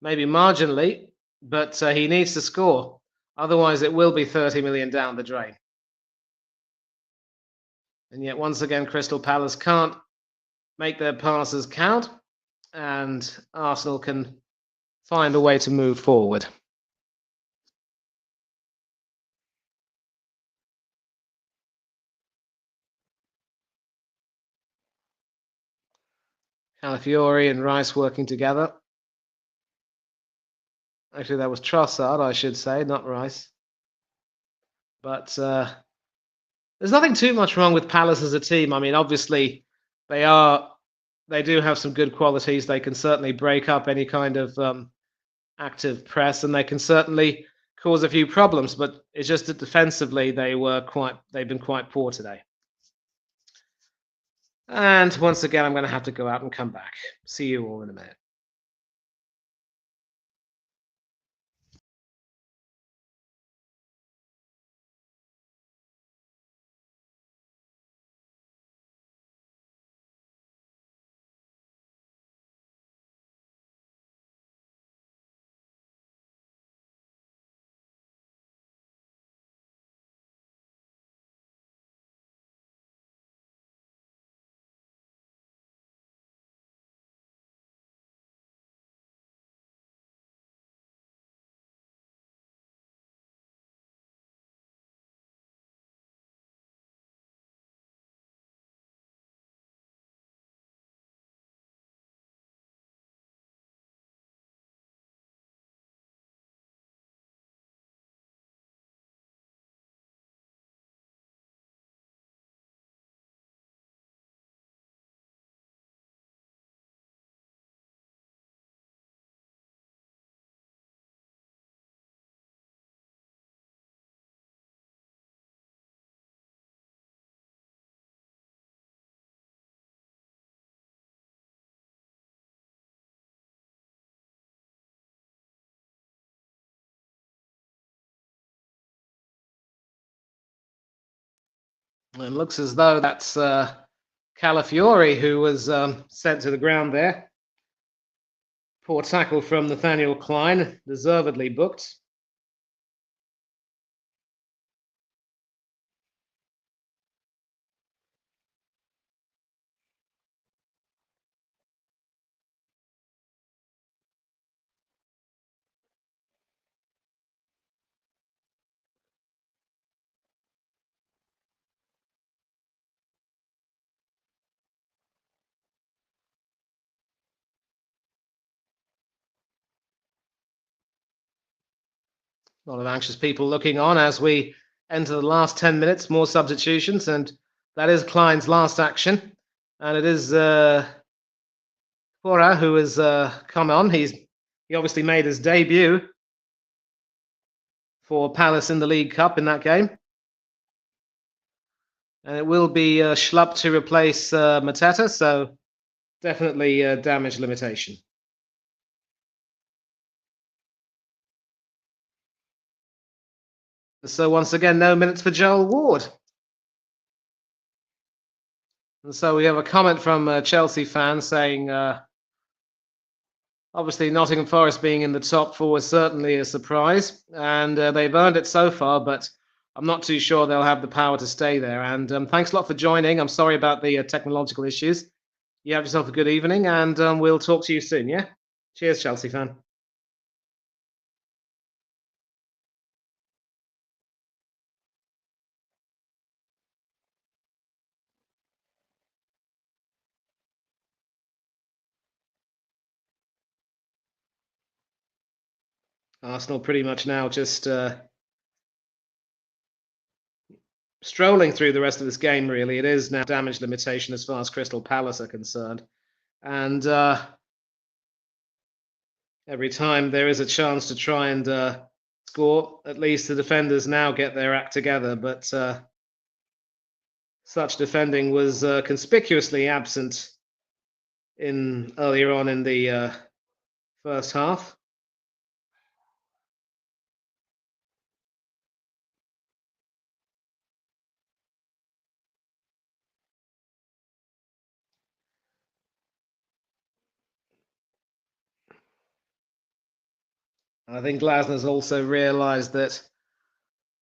[SPEAKER 1] maybe marginally, but he needs to score. Otherwise, it will be 30 million down the drain. And yet, once again, Crystal Palace can't make their passes count, and Arsenal can find a way to move forward. Calafiori and Rice working together. Actually, that was Trossard, I should say, not Rice. But there's nothing too much wrong with Palace as a team. I mean, obviously, they do have some good qualities. They can certainly break up any kind of active press, and they can certainly cause a few problems. But it's just that defensively, they've been quite poor today. And once again, I'm going to have to go out and come back. See you all in a minute. It looks as though that's Calafiori who was sent to the ground there. Poor tackle from Nathaniel Klein, deservedly booked. A lot of anxious people looking on as we enter the last 10 minutes, more substitutions, and that is Klein's last action. And it is Fora who has come on. He obviously made his debut for Palace in the League Cup in that game. And it will be Schlupp to replace Mateta, so definitely damage limitation. So once again, no minutes for Joel Ward. And so we have a comment from a Chelsea fan saying, obviously Nottingham Forest being in the top four is certainly a surprise, and they've earned it so far, but I'm not too sure they'll have the power to stay there. And thanks a lot for joining. I'm sorry about the technological issues. You have yourself a good evening, and we'll talk to you soon, yeah? Cheers, Chelsea fan. Arsenal pretty much now just strolling through the rest of this game, really. It is now damage limitation as far as Crystal Palace are concerned. And every time there is a chance to try and score, at least the defenders now get their act together. But such defending was conspicuously absent earlier on in the first half. I think Glasner's also realised that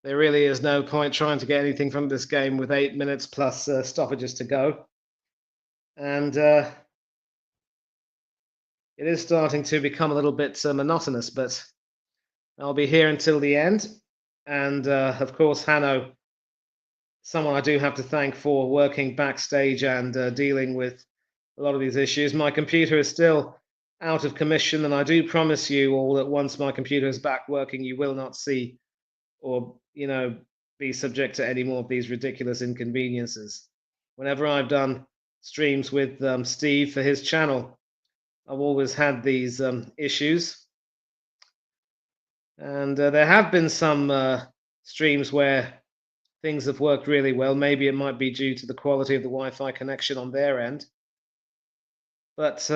[SPEAKER 1] there really is no point trying to get anything from this game with 8 minutes plus stoppages to go. And it is starting to become a little bit monotonous, but I'll be here until the end. And of course, Hanno, someone I do have to thank for working backstage and dealing with a lot of these issues. My computer is still out of commission, and I do promise you all that once my computer is back working, you will not see or, be subject to any more of these ridiculous inconveniences. Whenever I've done streams with Steve for his channel, I've always had these issues. And there have been some streams where things have worked really well. Maybe it might be due to the quality of the Wi-Fi connection on their end. But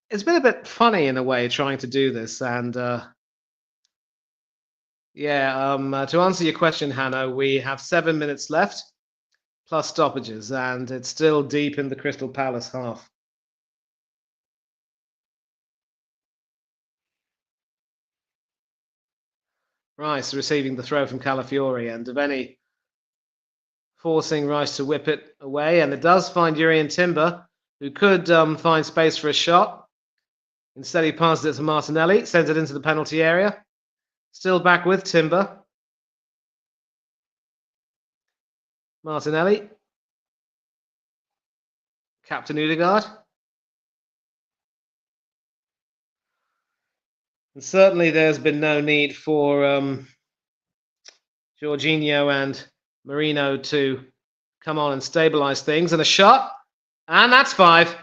[SPEAKER 1] it's been a bit funny in a way trying to do this. And to answer your question, Hanno, we have 7 minutes left plus stoppages, and it's still deep in the Crystal Palace half. Rice receiving the throw from Calafiori, and Deveni forcing Rice to whip it away, and it does find Urian Timber, who could find space for a shot. Instead, he passes it to Martinelli, sends it into the penalty area. Still back with Timber. Martinelli. Captain Odegaard. And certainly there's been no need for Jorginho and Marino to come on and stabilise things. And a shot. And that's 5.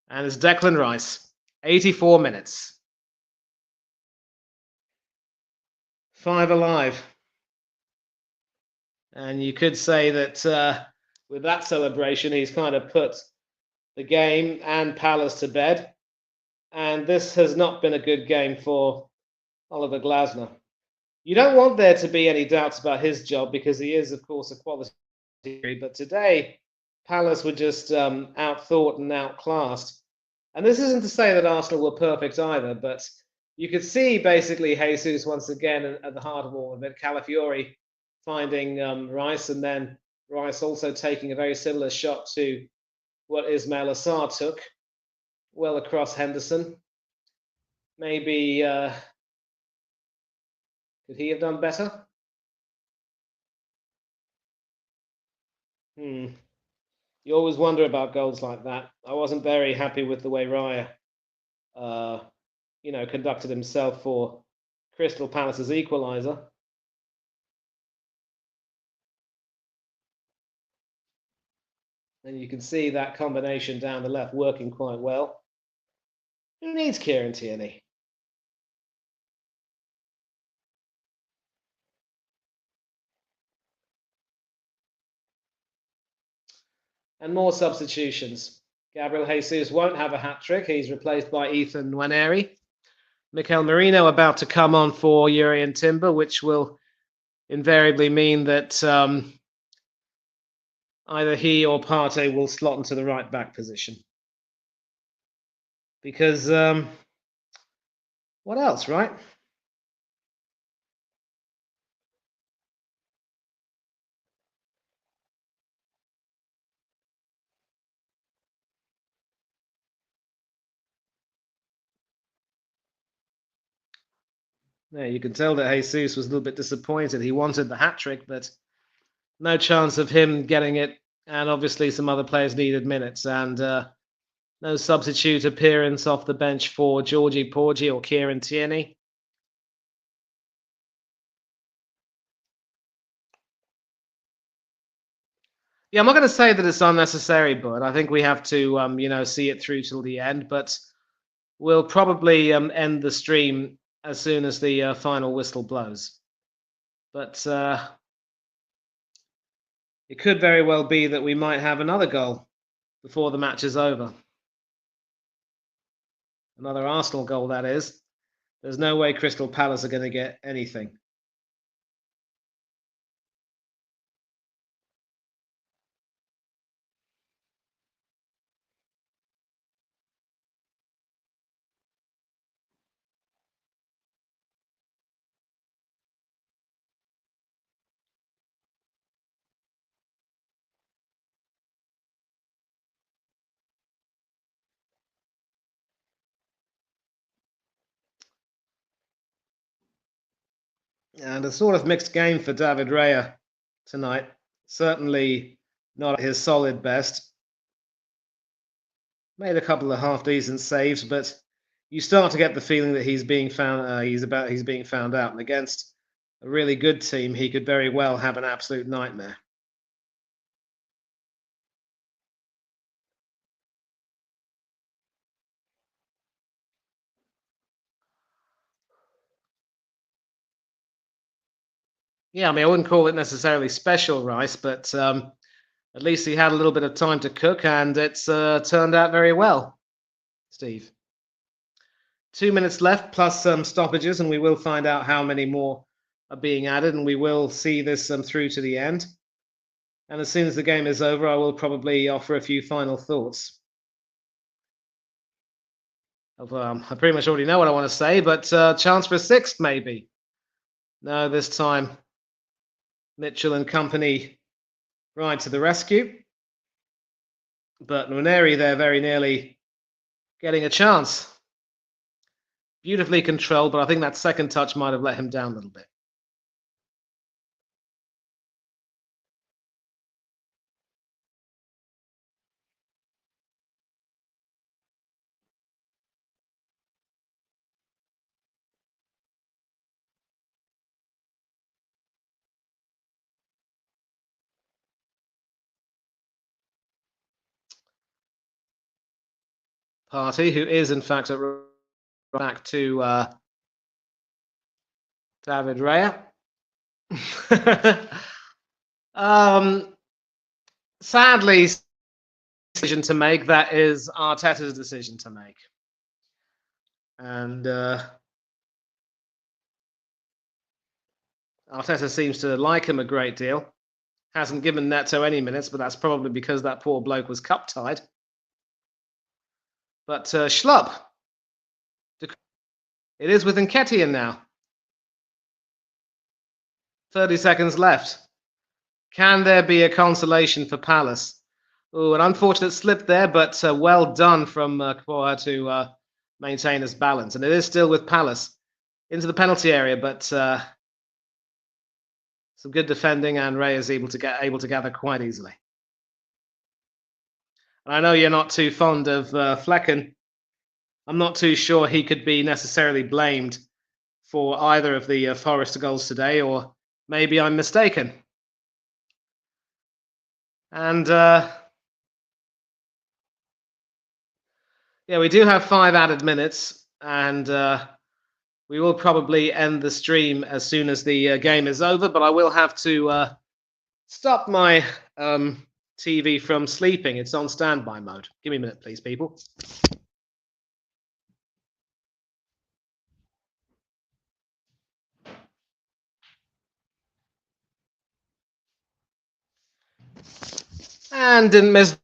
[SPEAKER 1] And it's Declan Rice. 84 minutes. 5 alive. And you could say that with that celebration, he's kind of put the game and Palace to bed. And this has not been a good game for Oliver Glasner. You don't want there to be any doubts about his job because he is, of course, a quality. But today, Palace were just outthought and outclassed. And this isn't to say that Arsenal were perfect either, but you could see basically Jesus once again at the heart of all of it. Calafiori finding Rice, and then Rice also taking a very similar shot to what Ismail Assar took, well across Henderson. Maybe could he have done better? You always wonder about goals like that. I wasn't very happy with the way Raya, conducted himself for Crystal Palace's equaliser. And you can see that combination down the left working quite well. Who needs Kieran Tierney? And more substitutions. Gabriel Jesus won't have a hat-trick. He's replaced by Ethan Nwaneri. Mikel Merino about to come on for Urian Timber, which will invariably mean that either he or Partey will slot into the right-back position. Because what else, right? Yeah, you can tell that Jesus was a little bit disappointed. He wanted the hat-trick, but no chance of him getting it. And obviously some other players needed minutes. And no substitute appearance off the bench for Georgie Porgy or Kieran Tierney. Yeah, I'm not going to say that it's unnecessary, but I think we have to, see it through till the end. But we'll probably end the stream as soon as the final whistle blows. But it could very well be that we might have another goal before the match is over. Another Arsenal goal, that is. There's no way Crystal Palace are going to get anything. And a sort of mixed game for David Raya tonight. Certainly not at his solid best. Made a couple of half decent saves, but you start to get the feeling that he's being found. He's being found out, and against a really good team, he could very well have an absolute nightmare. Yeah, I mean, I wouldn't call it necessarily special rice, but at least he had a little bit of time to cook, and it's turned out very well. Steve, 2 minutes left plus some stoppages, and we will find out how many more are being added, and we will see this through to the end. And as soon as the game is over, I will probably offer a few final thoughts. I pretty much already know what I want to say, but chance for a sixth, maybe. No, this time Mitchell and company ride to the rescue. But Nwaneri there very nearly getting a chance. Beautifully controlled, but I think that second touch might have let him down a little bit. Party, who is in fact at back to David Raya. Sadly, decision to make. That is Arteta's decision to make, and Arteta seems to like him a great deal. Hasn't given Neto any minutes, but that's probably because that poor bloke was cup tied. But Schlupp, it is with Nketiah now. 30 seconds left. Can there be a consolation for Palace? Oh, an unfortunate slip there, but well done from Kpoa to maintain his balance. And it is still with Palace into the penalty area, but some good defending, and Ray is able to gather quite easily. And I know you're not too fond of Flecken. I'm not too sure he could be necessarily blamed for either of the Forest goals today, or maybe I'm mistaken. And yeah, we do have 5 added minutes, and we will probably end the stream as soon as the game is over, but I will have to stop my TV from sleeping. It's on standby mode. Give me a minute, please, people. And didn't miss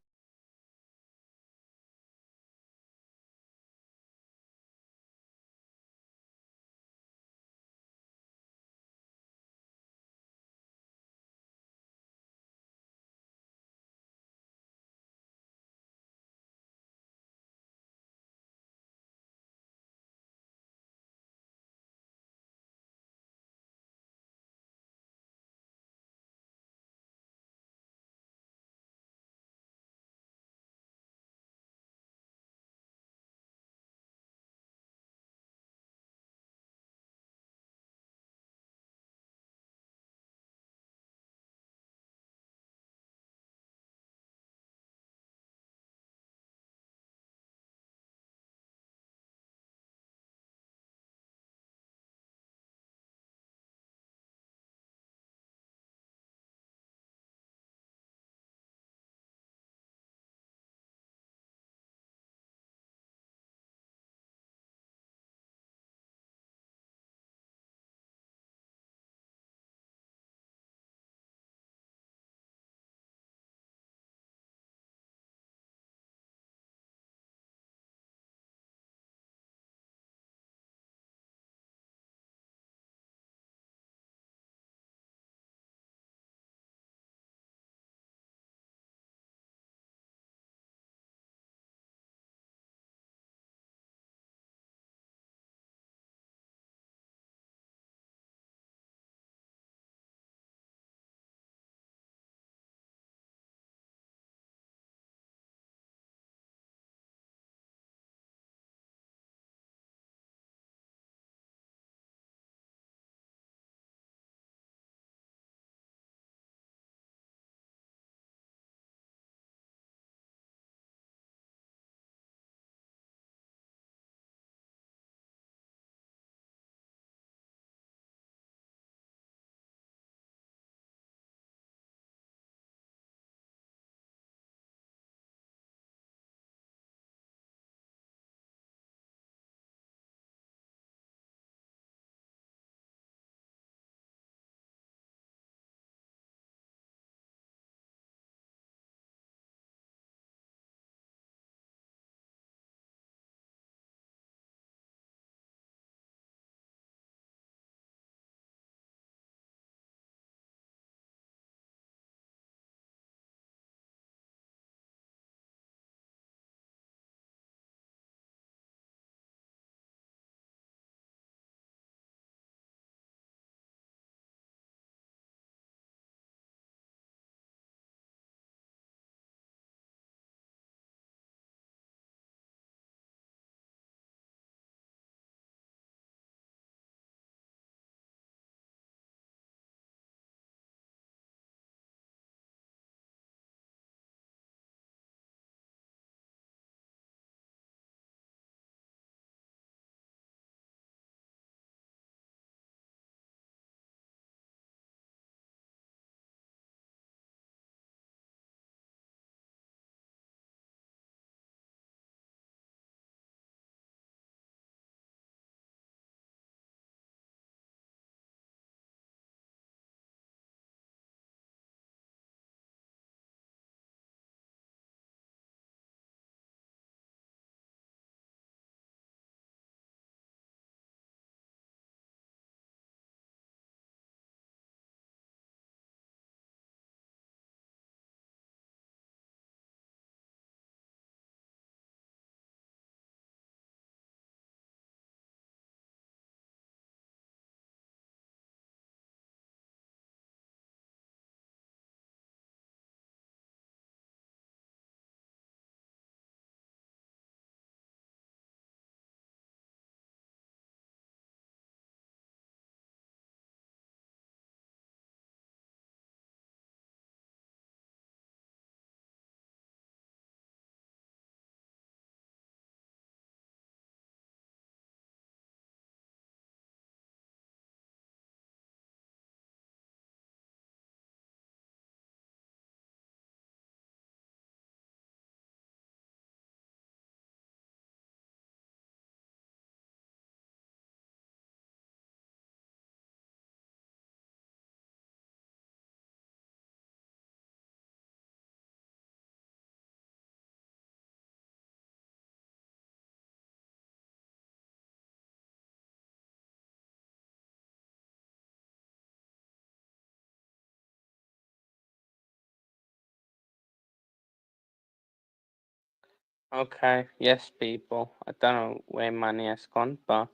[SPEAKER 3] Okay, yes, people. I don't know where money has gone, but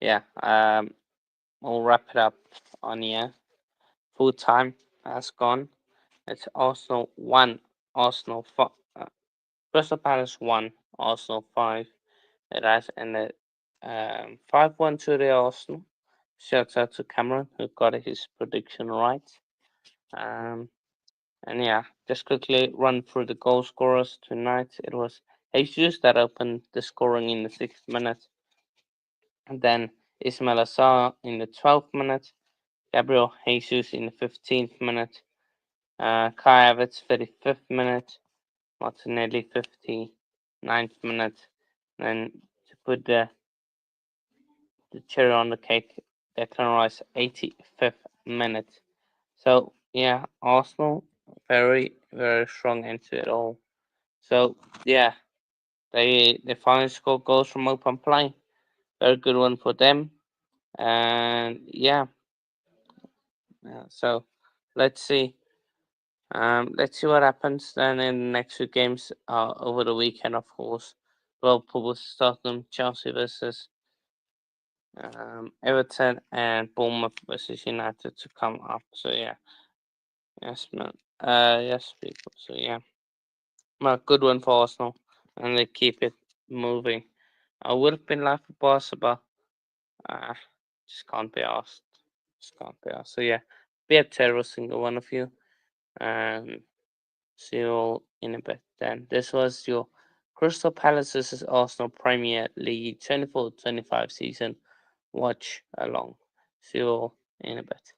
[SPEAKER 3] yeah, we'll wrap it up on here. Full time has gone. It's Arsenal 1, Arsenal 5, Crystal Palace 1, Arsenal 5. It has ended 5-1 to the Arsenal. Shouts out to Cameron who got his prediction right. Um, and yeah, just quickly run through the goal scorers tonight. It was Jesus that opened the scoring in the 6th minute. And then Ismail Assar in the 12th minute. Gabriel Jesus in the 15th minute. Kai Havertz 35th minute. Martinelli 59th minute. Then to put the cherry on the cake, Declan Rice 85th minute. So yeah, Arsenal very strong into it all. So yeah, they finally scored goals from open play. Very good one for them. And yeah, so let's see. Let's see what happens then in the next few games over the weekend, of course. Liverpool versus Tottenham, Chelsea versus Everton, and Bournemouth versus United to come up. So yeah, yes, man. Yes, people. So yeah, well, good one for Arsenal, and they keep it moving. I would have been like for Barca, but uh, just can't be asked. Just can't be asked. So yeah, be up to every single one of you, and see you all in a bit. Then this was your Crystal Palace versus Arsenal Premier League 24-25 season watch along. See you all in a bit.